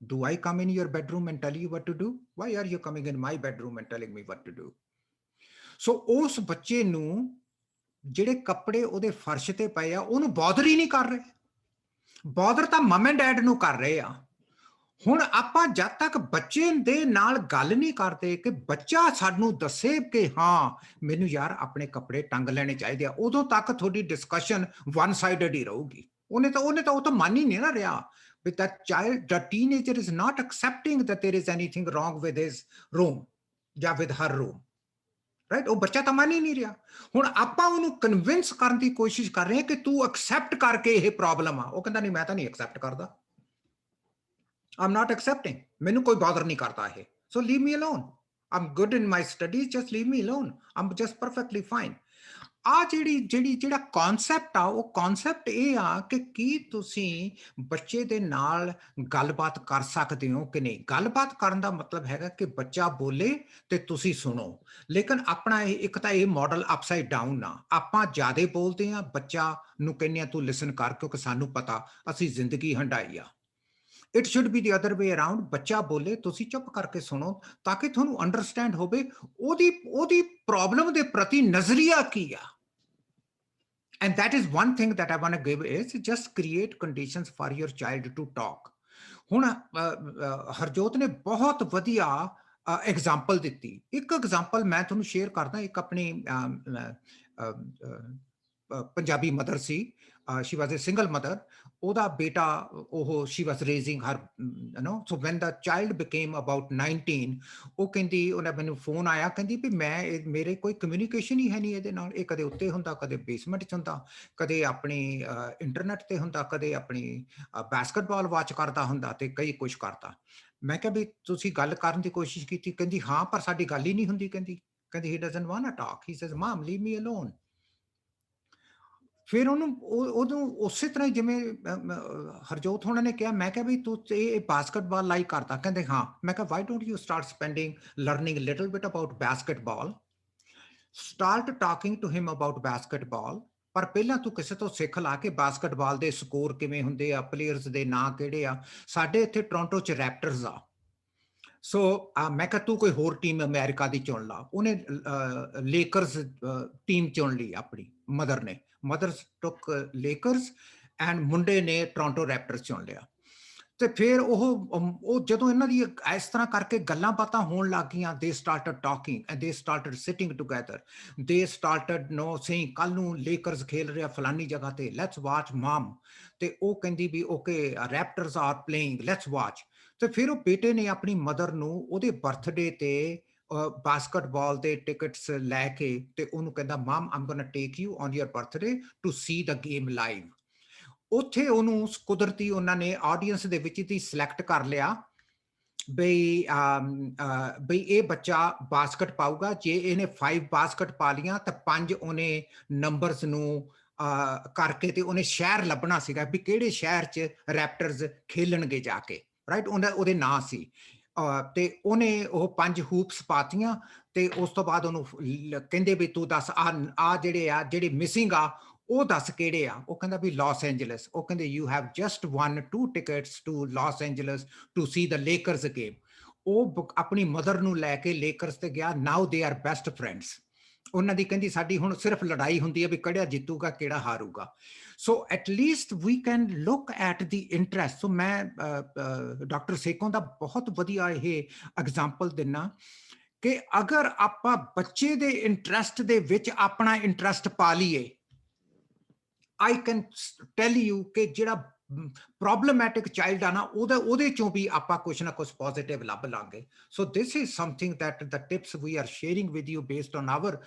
Do I come in your bedroom and tell you what to do? Why are you coming in my bedroom and telling me what to do? So ਉਸ ਬੱਚੇ ਨੂੰ ਜਿਹੜੇ ਕੱਪੜੇ ਉਹਦੇ ਫਰਸ਼ ਤੇ ਪਏ ਆ ਉਹਨੂੰ ਬੋਦਰ ਹੀ ਨਹੀਂ ਕਰ ਰਹੇ, ਬੋਦਰ ਤਾਂ ਮਮ ਐਂਡ ਡੈਡ ਨੂੰ ਕਰ ਰਹੇ ਆ. ਹੁਣ ਆਪਾਂ ਜਦ ਤੱਕ ਬੱਚੇ ਦੇ ਨਾਲ ਗੱਲ ਨਹੀਂ ਕਰਦੇ ਕਿ ਬੱਚਾ ਸਾਨੂੰ ਦੱਸੇ ਕਿ ਹਾਂ ਮੈਨੂੰ ਯਾਰ ਆਪਣੇ ਕੱਪੜੇ ਟੰਗ ਲੈਣੇ ਚਾਹੀਦੇ ਆ, ਉਦੋਂ ਤੱਕ ਤੁਹਾਡੀ ਡਿਸਕਸ਼ਨ ਵਨ ਸਾਈਡਡ ਹੀ ਰਹੂਗੀ. ਉਹਨੇ ਤਾਂ ਉਹ ਤਾਂ ਮੰਨ ਹੀ ਨਹੀਂ ਨਾ ਰਿਹਾ. But that child, the teenager is not accepting that there is anything wrong with his room ਜਾਂ with her room, right? ਉਹ ਬੱਚਾ ਤਾਂ ਮੰਨ ਹੀ ਨਹੀਂ ਰਿਹਾ. ਹੁਣ ਆਪਾਂ ਉਹਨੂੰ ਕਨਵਿੰਸ ਕਰਨ ਦੀ ਕੋਸ਼ਿਸ਼ ਕਰ ਰਹੇ ਹਾਂ ਕਿ ਤੂੰ ਐਕਸੈਪਟ ਕਰਕੇ ਇਹ ਪ੍ਰੋਬਲਮ ਆ. ਉਹ ਕਹਿੰਦਾ ਨਹੀਂ ਮੈਂ ਤਾਂ ਨਹੀਂ ਐਕਸੈਪਟ ਕਰਦਾ, I'm not accepting, ਮੈਨੂੰ ਕੋਈ ਬਾਦਰ ਨਹੀਂ ਕਰਦਾ ਇਹ, so leave me alone, I'm good in my studies, just leave me alone, I'm just perfectly fine. ਆ ਜਿਹੜਾ ਕਨਸੈਪਟ ਆ ਉਹ ਕਨਸੈਪਟ ਇਹ ਆ ਕਿ ਕੀ ਤੁਸੀਂ ਬੱਚੇ ਦੇ ਨਾਲ ਗੱਲਬਾਤ ਕਰ ਸਕਦੇ ਹੋ ਕਿ ਨਹੀਂ. ਗੱਲਬਾਤ ਕਰਨ ਦਾ ਮਤਲਬ ਹੈਗਾ ਕਿ ਬੱਚਾ ਬੋਲੇ ਤੇ ਤੁਸੀਂ ਸੁਣੋ, ਲੇਕਿਨ ਆਪਣਾ ਇੱਕ ਤਾਂ ਇਹ ਮਾਡਲ ਅਪਸਾਈਡ ਡਾਊਨ ਆ. ਆਪਾਂ ਜ਼ਿਆਦਾ ਬੋਲਦੇ ਆ, ਬੱਚਾ ਨੂੰ ਕਹਿੰਦੇ ਆ ਤੂੰ ਲਿਸਨ ਕਰ ਕਿਉਂਕਿ ਸਾਨੂੰ ਪਤਾ ਅਸੀਂ ਜ਼ਿੰਦਗੀ ਹੰਡਾਈ ਆ. It should be the other way around. ਬੱਚਾ ਬੋਲੇ ਤੁਸੀਂ ਚੁੱਪ ਕਰਕੇ ਸੁਣੋ ਤਾਂ ਕਿ ਤੁਹਾਨੂੰ ਅੰਡਰਸਟੈਂਡ ਹੋਵੇ ਉਹਦੀ ਪ੍ਰੋਬਲਮ ਦੇ ਪ੍ਰਤੀ ਨਜ਼ਰੀਆ ਕੀ ਆ. And that is one thing that I want to give is just create conditions for your child to talk. ਹੁਣ ਹਰਜੋਤ ਨੇ ਬਹੁਤ ਵਧੀਆ ਐਗਜ਼ਾਮਪਲ ਦਿੱਤੀ. ਇੱਕ ਐਗਜ਼ਾਮਪਲ ਮੈਂ ਤੁਹਾਨੂੰ ਸ਼ੇਅਰ ਕਰਦਾ. ਇੱਕ ਆਪਣੀ Punjabi mother C, she was a single mother. ਉਹਦਾ ਬੇਟਾ she was raising her, so when the child became about 19, ਉਹ ਕਹਿੰਦੀ, ਉਹਨੇ ਮੈਨੂੰ ਫੋਨ ਆਇਆ, ਕਹਿੰਦੀ ਵੀ ਮੇਰੇ ਕੋਈ ਕਮਿਊਨੀਕੇਸ਼ਨ ਹੀ ਹੈ ਨਹੀਂ ਇਹਦੇ ਨਾਲ. ਇਹ ਕਦੇ ਉੱਤੇ ਹੁੰਦਾ, ਕਦੇ ਬੇਸਮੈਂਟ 'ਚ ਹੁੰਦਾ, ਕਦੇ ਆਪਣੀ ਇੰਟਰਨੈਟ ਤੇ ਹੁੰਦਾ, ਕਦੇ ਆਪਣੀ ਬਾਸਕਟਬਾਲ ਵਾਚ ਕਰਦਾ ਹੁੰਦਾ ਤੇ ਕਈ ਕੁਛ ਕਰਦਾ. ਮੈਂ ਕਿਹਾ ਵੀ ਤੁਸੀਂ ਗੱਲ ਕਰਨ ਦੀ ਕੋਸ਼ਿਸ਼ ਕੀਤੀ? ਕਹਿੰਦੀ ਹਾਂ ਪਰ ਸਾਡੀ ਗੱਲ ਹੀ ਨਹੀਂ ਹੁੰਦੀ. ਕਹਿੰਦੀ he doesn't want to talk, he says mom leave me alone. ਫਿਰ ਉਹਨੂੰ ਉਸੇ ਤਰ੍ਹਾਂ ਜਿਵੇਂ ਹਰਜੋਤ ਹੋਣਾ ਨੇ ਕਿਹਾ, ਮੈਂ ਕਿਹਾ ਵੀ ਤੂੰ ਇਹ ਬਾਸਕਟਬਾਲ ਲਾਈਕ ਕਰਦਾ? ਕਹਿੰਦੇ ਹਾਂ. ਮੈਂ ਕਿਹਾ why don't you start spending learning little bit about basketball, start talking to him about basketball, ਪਰ ਪਹਿਲਾਂ ਤੂੰ ਕਿਸੇ ਤੋਂ ਸਿੱਖ ਲਾ ਕੇ ਬਾਸਕਟਬਾਲ ਦੇ ਸਕੋਰ ਕਿਵੇਂ ਹੁੰਦੇ ਆ, ਪਲੇਅਰਸ ਦੇ ਨਾਂ ਕਿਹੜੇ ਆ। ਸਾਡੇ ਇੱਥੇ ਟੋਰਾਂਟੋ 'ਚ ਰੈਪਟਰਸ ਆ। ਸੋ ਮੈਂ ਕਿਹਾ ਤੂੰ ਕੋਈ ਹੋਰ ਟੀਮ ਅਮਰੀਕਾ ਦੀ ਚੁਣ ਲਾ। ਉਹਨੇ ਲੇਕਰਸ ਟੀਮ ਚੁਣ ਲਈ ਆਪਣੀ ਮਦਰ ਨੇ। ਮਦਰ ਟੁੱਕ ਲੇਕਰਸ ਐਂਡ ਮੁੰਡੇ ਨੇ ਟੋਰਾਂਟੋ ਰੈਪਟਰਸ ਚੁਣ ਲਿਆ। ਤੇ ਫਿਰ ਉਹ ਜਦੋਂ ਇਹਨਾਂ ਦੀ ਇਸ ਤਰ੍ਹਾਂ ਕਰਕੇ ਗੱਲਾਂ ਬਾਤਾਂ ਹੋਣ ਲੱਗ ਗਈਆਂ, they started talking and they started sitting together, they started no saying ਕੱਲ ਨੂੰ ਲੇਕਰਸ ਖੇਲ ਰਿਹਾ ਫਲਾਨੀ ਜਗ੍ਹਾ ਤੇ, ਲੈਟਸ ਵਾਚ ਮਮ। ਤੇ ਉਹ ਕਹਿੰਦੀ ਵੀ okay Raptors are playing, let's watch. ਤੇ ਫਿਰ ਉਹ ਬੇਟੇ ਨੇ ਆਪਣੀ ਮਦਰ ਨੂੰ ਉਹਦੇ ਬਰਥਡੇ ਤੇ ਬਾਸਕਟਬਾਲ ਦੇ ਟਿਕਟਸ ਲੈ ਕੇ ਤੇ ਉਹਨੂੰ ਕਹਿੰਦਾ mum I'm gonna take you on your birthday to see the game live. ਉੱਥੇ ਉਹਨੂੰ ਕੁਦਰਤੀ ਉਹਨਾਂ ਨੇ ਆਡੀਅנס ਦੇ ਵਿੱਚ ਹੀ ਸਿਲੈਕਟ ਕਰ ਲਿਆ ਬਈ ਇਹ ਬੱਚਾ ਬਾਸਕਟ ਪਾਊਗਾ। ਜੇ ਇਹਨੇ 5 ਬਾਸਕਟ ਪਾ ਲੀਆਂ ਤਾਂ 5 ਉਹਨੇ ਨੰਬਰਸ ਨੂੰ ਕਰਕੇ ਤੇ ਉਹਨੇ ਸ਼ਹਿਰ ਲੱਭਣਾ ਸੀਗਾ ਵੀ ਕਿਹੜੇ ਸ਼ਹਿਰ 'ਚ ਰੈਪਟਰਸ ਖੇਲਣਗੇ ਜਾ ਕੇ, ਰਾਈਟ। ਉਹਦੇ ਨਾਂ ਸੀ ਤੇ ਉਹਨੇ ਉਹ 5 ਹੂਪਸ ਪਾਤੀਆਂ ਤੇ ਉਸ ਤੋਂ ਬਾਅਦ ਉਹਨੂੰ ਕਹਿੰਦੇ ਵੀ ਤੂੰ ਦੱਸ ਆ ਜਿਹੜੇ ਮਿਸਿੰਗ ਆ ਉਹ ਦੱਸ ਕਿਹੜੇ ਆ। ਉਹ ਕਹਿੰਦਾ ਵੀ ਲਾਸ ਐਂਜਲਸ। ਉਹ ਕਹਿੰਦੇ you have just one 2 tickets to Los Angeles to see the Lakers game. ਉਹ ਆਪਣੀ ਮਦਰ ਨੂੰ ਲੈ ਕੇ ਲੇਕਰਸ ਤੇ ਗਿਆ। ਨਾਓ ਦੇ ਆਰ ਬੈਸਟ ਫਰੈਂਡਸ। ਉਹਨਾਂ ਦੀ ਕਹਿੰਦੀ ਸਾਡੀ ਹੁਣ ਸਿਰਫ ਲੜਾਈ ਹੁੰਦੀ ਹੈ ਵੀ ਕਿਹੜਾ ਜਿੱਤੂਗਾ ਕਿਹੜਾ ਹਾਰੂਗਾ। So at least we can look at the interest. So ਮੈਂ ਡਾਕਟਰ ਸੇਖੋਂ ਦਾ ਬਹੁਤ ਵਧੀਆ ਇਹ ਐਗਜ਼ਾਮਪਲ ਦਿੰਨਾ ਕਿ ਅਗਰ ਆਪਾਂ ਬੱਚੇ ਦੇ ਇੰਟਰਸਟ ਦੇ ਵਿੱਚ ਆਪਣਾ ਇੰਟਰਸਟ ਪਾ ਲਈਏ, I can tell you ਕਿ ਜਿਹੜਾ ਪ੍ਰੋਬਲਮੈਟਿਕ ਚਾਈਲਡ ਆ ਨਾ ਉਹਦੇ ਚੋਂ ਵੀ ਆਪਾਂ ਕੁਛ ਨਾ ਕੁਛ ਪੋਜ਼ਿਟਿਵ ਲੱਭ ਲਾਂਗੇ। So this is something that the tips we are sharing with you based on our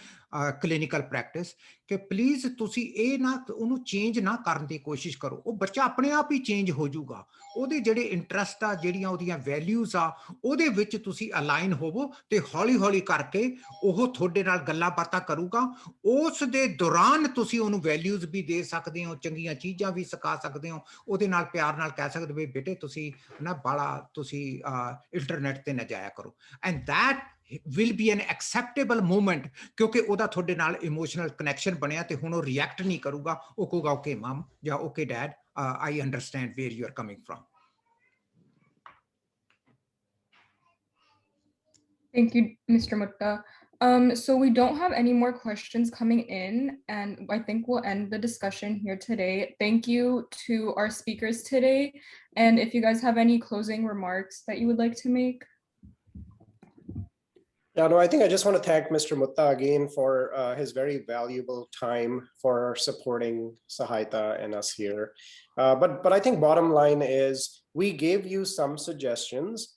clinical practice ਕਿ ਪਲੀਜ਼ ਤੁਸੀਂ ਇਹ ਨਾ ਉਹਨੂੰ ਚੇਂਜ ਨਾ ਕਰਨ ਦੀ ਕੋਸ਼ਿਸ਼ ਕਰੋ। ਉਹ ਬੱਚਾ ਆਪਣੇ ਆਪ ਹੀ ਚੇਂਜ ਹੋ ਜਾਊਗਾ। ਉਹਦੇ ਜਿਹੜੇ ਇੰਟਰਸਟ ਆ, ਜਿਹੜੀਆਂ ਉਹਦੀਆਂ ਵੈਲਿਊਜ਼ ਆ, ਉਹਦੇ ਵਿੱਚ ਤੁਸੀਂ ਅਲਾਈਨ ਹੋਵੋ ਤੇ ਹੌਲੀ ਹੌਲੀ ਕਰਕੇ ਉਹ ਤੁਹਾਡੇ ਨਾਲ ਗੱਲਾਂ ਬਾਤਾਂ ਕਰੂਗਾ। ਉਸ ਦੇ ਦੌਰਾਨ ਤੁਸੀਂ ਉਹਨੂੰ ਵੈਲਿਊਜ਼ ਵੀ ਦੇ ਸਕਦੇ ਹੋ, ਚੰਗੀਆਂ ਚੀਜ਼ਾਂ ਵੀ ਸਿਖਾ ਸਕਦੇ ਹੋ। ਉਹਦੇ ਨਾਲ ਪਿਆਰ ਨਾਲ ਕਹਿ ਸਕਦੇ ਵੀ ਬੇਟੇ ਤੁਸੀਂ ਨਾ ਬਾਲਾ ਤੁਸੀਂ ਇੰਟਰਨੈਟ ਤੇ ਨਾ ਜਾਇਆ ਕਰੋ। And that will be an acceptable moment ਕਿਉਂਕਿ ਉਹਦਾ ਤੁਹਾਡੇ ਨਾਲ ਇਮੋਸ਼ਨਲ ਕਨੈਕਸ਼ਨ ਬਣਿਆ ਤੇ ਹੁਣ ਉਹ ਰਿਐਕਟ ਨਹੀਂ ਕਰੂਗਾ। ਉਹ ਕਹੂਗਾ ਓਕੇ ਮਮ ਜਾਂ okay dad, I understand where you are coming from. Thank you, Mr. Mutta. So we don't have any more questions coming in, and I think we'll end the discussion here today. Thank you to our speakers today. And if you guys have any closing remarks that you would like to make. Yeah, no, I think I just want to thank Mr. Mutta again for his very valuable time for supporting Sahaita and us here. But I think bottom line is we gave you some suggestions.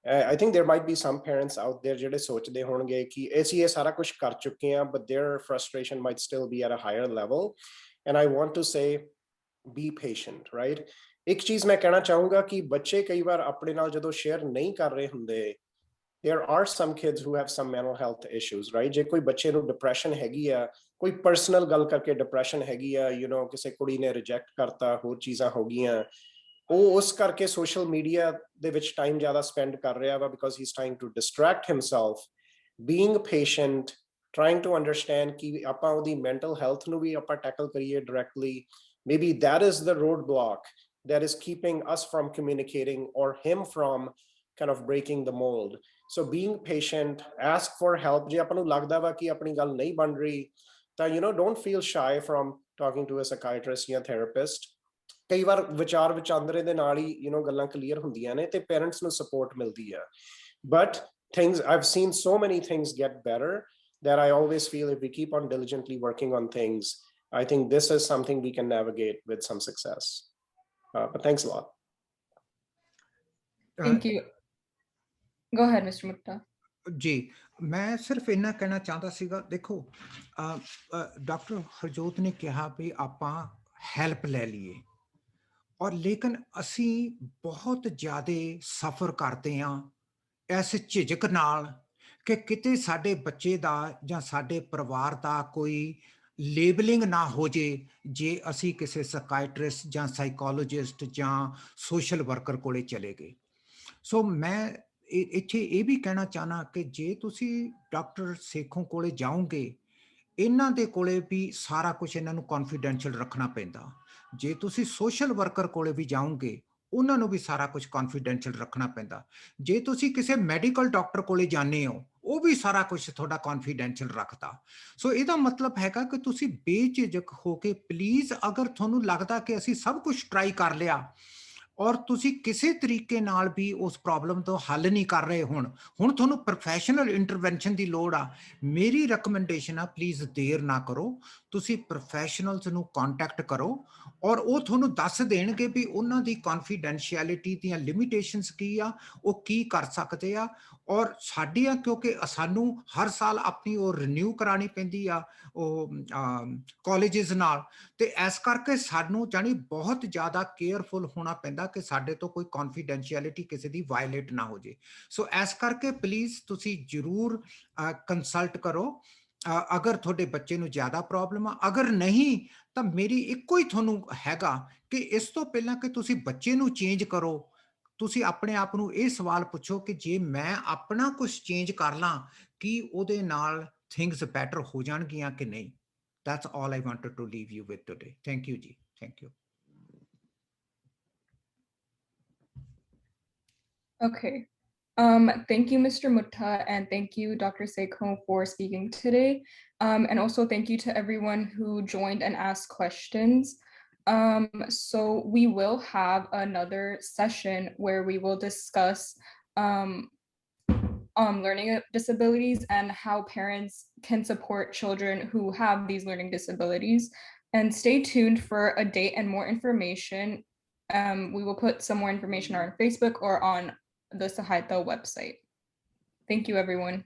I think there might be some parents out there ਜਿਹੜੇ ਸੋਚਦੇ ਹੋਣਗੇ ਕਿ ਅਸੀਂ ਇਹ ਸਾਰਾ ਕੁਝ ਕਰ ਚੁੱਕੇ ਹਾਂ, but their frustration might still be at a higher level. And I want to say, be patient, right? ਇੱਕ ਚੀਜ਼ ਮੈਂ ਕਹਿਣਾ ਚਾਹੂੰਗਾ ਕਿ ਬੱਚੇ ਕਈ ਵਾਰ ਆਪਣੇ ਨਾਲ ਜਦੋਂ ਸ਼ੇਅਰ ਨਹੀਂ ਕਰ ਰਹੇ ਹੁੰਦੇ, there are some kids who have some mental health issues, right? ਜੇ ਕੋਈ ਬੱਚੇ ਨੂੰ ਡਿਪਰੈਸ਼ਨ ਹੈਗੀ ਆ, ਕੋਈ ਪਰਸਨਲ ਗੱਲ ਕਰਕੇ ਡਿਪਰੈਸ਼ਨ ਹੈਗੀ ਆ, ਯੂ نو ਕਿਸੇ ਕੁੜੀ ਨੇ ਰਿਜੈਕਟ ਕਰਤਾ, ਹੋਰ ਚੀਜ਼ਾਂ ਹੋ ਗਈਆਂ, ਉਹ ਉਸ ਕਰਕੇ ਸੋਸ਼ਲ ਮੀਡੀਆ ਦੇ ਵਿੱਚ ਟਾਈਮ ਜ਼ਿਆਦਾ ਸਪੈਂਡ ਕਰ ਰਿਹਾ ਵਾ because he's trying to distract himself. Being patient, trying to understand ਕਿ ਆਪਾਂ ਉਹਦੀ mental health ਨੂੰ ਵੀ ਆਪਾਂ ਟੈਕਲ ਕਰੀਏ directly. Maybe that is the roadblock that is keeping us from communicating or him from kind of breaking the mold. So being patient, ask for help. ਜੇ ਆਪਾਂ ਨੂੰ ਲੱਗਦਾ ਵਾ ਕਿ ਆਪਣੀ ਗੱਲ ਨਹੀਂ ਬਣ ਰਹੀ ਤਾਂ you know don't feel shy from talking to a psychiatrist ਜਾਂ therapist. ਕਈ ਵਾਰ ਵਿਚਾਰ ਵਿਚਾਂਦਰੇ ਦੇ ਨਾਲ ਹੀ you know ਗੱਲਾਂ ਕਲੀਅਰ ਹੁੰਦੀਆਂ ਨੇ ਤੇ ਪੇਰੈਂਟਸ ਨੂੰ ਸਪੋਰਟ ਮਿਲਦੀ ਆ। But things, I've seen so many things get better that I always feel if we keep on diligently working on things, I think this is something we can navigate with some success. But thanks a lot. Thank you. Go ahead, Mr. Mutta. ਜੀ ਮੈਂ ਸਿਰਫ ਇੰਨਾ ਕਹਿਣਾ ਚਾਹੁੰਦਾ ਸੀਗਾ, ਦੇਖੋ doctor Harjot ਨੇ ਕਿਹਾ ਵੀ ਆਪਾਂ ਹੈਲਪ ਲੈ ਲਈਏ, ਔਰ ਲੇਕਿਨ ਅਸੀਂ ਬਹੁਤ ਜ਼ਿਆਦਾ ਸਫਰ ਕਰਦੇ ਹਾਂ ਇਸ ਝਿਜਕ ਨਾਲ ਕਿ ਕਿਤੇ ਸਾਡੇ ਬੱਚੇ ਦਾ ਜਾਂ ਸਾਡੇ ਪਰਿਵਾਰ ਦਾ ਕੋਈ ਲੇਬਲਿੰਗ ਨਾ ਹੋ ਜੇ ਅਸੀਂ ਕਿਸੇ ਸਾਈਕਾਇਟਰਿਸਟ ਜਾਂ ਸਾਈਕੋਲੋਜਿਸਟ ਜਾਂ ਸੋਸ਼ਲ ਵਰਕਰ ਕੋਲੇ ਚਲੇ ਗਏ। ਸੋ ਮੈਂ ਇੱਥੇ ਇਹ ਵੀ ਕਹਿਣਾ ਚਾਹਨਾ ਕਿ ਜੇ ਤੁਸੀਂ ਡਾਕਟਰ ਸੇਖੋਂ ਕੋਲੇ ਜਾਓਗੇ ਇਹਨਾਂ ਦੇ ਕੋਲੇ ਵੀ ਸਾਰਾ ਕੁਝ ਇਹਨਾਂ ਨੂੰ ਕੌਨਫੀਡੈਂਸ਼ੀਅਲ ਰੱਖਣਾ ਪੈਂਦਾ। ਜੇ ਤੁਸੀਂ ਸੋਸ਼ਲ ਵਰਕਰ ਕੋਲੇ ਵੀ ਜਾਓਗੇ, ਉਹਨਾਂ ਨੂੰ ਵੀ ਸਾਰਾ ਕੁਝ ਕੌਨਫੀਡੈਂਸ਼ੀਅਲ ਰੱਖਣਾ ਪੈਂਦਾ। ਜੇ ਤੁਸੀਂ ਕਿਸੇ ਮੈਡੀਕਲ ਡਾਕਟਰ ਕੋਲੇ ਜਾਂਦੇ ਹੋ, ਉਹ ਵੀ ਸਾਰਾ ਕੁਝ ਤੁਹਾਡਾ ਕੌਨਫੀਡੈਂਸ਼ੀਅਲ ਰੱਖਦਾ। ਸੋ ਇਹਦਾ ਮਤਲਬ ਹੈਗਾ ਕਿ ਤੁਸੀਂ ਬੇਝਿਜਕ ਹੋ ਕੇ ਪਲੀਜ਼, ਅਗਰ ਤੁਹਾਨੂੰ ਲੱਗਦਾ ਕਿ ਅਸੀਂ ਸਭ ਕੁਝ ਟਰਾਈ ਕਰ ਲਿਆ ਔਰ ਤੁਸੀਂ ਕਿਸੇ ਤਰੀਕੇ ਨਾਲ ਵੀ ਉਸ ਪ੍ਰੋਬਲਮ ਤੋਂ ਹੱਲ ਨਹੀਂ ਕਰ ਰਹੇ, ਹੁਣ ਤੁਹਾਨੂੰ ਪ੍ਰੋਫੈਸ਼ਨਲ ਇੰਟਰਵੈਂਸ਼ਨ ਦੀ ਲੋੜ ਆ। ਮੇਰੀ ਰეკਮੈਂਡੇਸ਼ਨ ਆ, ਪਲੀਜ਼ ਦੇਰ ਨਾ ਕਰੋ, ਤੁਸੀਂ ਪ੍ਰੋਫੈਸ਼ਨਲਸ ਨੂੰ ਕੰਟੈਕਟ ਕਰੋ ਔਰ ਉਹ ਤੁਹਾਨੂੰ ਦੱਸ ਦੇਣਗੇ ਵੀ ਉਹਨਾਂ ਦੀ ਕੌਨਫੀਡੈਂਸ਼ੀਅਲਿਟੀ ਦੀਆਂ ਲਿਮਿਟੇਸ਼ਨਸ ਕੀ ਆ, ਉਹ ਕੀ ਕਰ ਸਕਦੇ ਆ। ਔਰ ਸਾਡੀਆਂ, ਕਿਉਂਕਿ ਸਾਨੂੰ ਹਰ ਸਾਲ ਆਪਣੀ ਉਹ ਰਿਨਿਊ ਕਰਾਉਣੀ ਪੈਂਦੀ ਆ ਉਹ ਕਾਲਜਿਸ ਨਾਲ, ਤੇ ਇਸ ਕਰਕੇ ਸਾਨੂੰ ਜਾਣੀ ਬਹੁਤ ਜ਼ਿਆਦਾ ਕੇਅਰਫੁਲ ਹੋਣਾ ਪੈਂਦਾ ਕਿ ਸਾਡੇ ਤੋਂ ਕੋਈ ਕੌਨਫੀਡੈਂਸ਼ੀਅਲਿਟੀ ਕਿਸੇ ਦੀ ਵਾਇਲੇਟ ਨਾ ਹੋ ਜੇ। ਸੋ ਇਸ ਕਰਕੇ ਪਲੀਜ਼ ਤੁਸੀਂ ਜ਼ਰੂਰ ਕੰਸਲਟ ਕਰੋ ਅਗਰ ਤੁਹਾਡੇ ਬੱਚੇ ਨੂੰ ਜ਼ਿਆਦਾ ਪ੍ਰੋਬਲਮ ਆ। ਅਗਰ ਨਹੀਂ ਤਾਂ ਮੇਰੀ ਇੱਕੋ ਹੀ ਤੁਹਾਨੂੰ ਹੈਗਾ ਕਿ ਇਸ ਤੋਂ ਪਹਿਲਾਂ ਕਿ ਤੁਸੀਂ ਬੱਚੇ ਨੂੰ ਚੇਂਜ ਕਰੋ, ਤੁਸੀਂ ਆਪਣੇ ਆਪ ਨੂੰ ਇਹ ਸਵਾਲ ਪੁੱਛੋ ਕਿ ਜੇ ਮੈਂ ਆਪਣਾ ਕੁਝ ਚੇਂਜ ਕਰ ਲਾਂ, ਕੀ ਉਹਦੇ ਨਾਲ ਥਿੰਗਸ ਬੈਟਰ ਹੋ ਜਾਣਗੀਆਂ ਕਿ ਨਹੀਂ। That's all I wanted to leave you with today. Thank you, Ji. Thank you. Okay. Thank you, Mr. Mutta, and thank you, Dr. Seiko, for speaking today. And also thank you to everyone who joined and asked questions. So we will have another session where we will discuss learning disabilities and how parents can support children who have these learning disabilities. And stay tuned for a date and more information. We will put some more information on Facebook or on the Sahaita website. Thank you, everyone.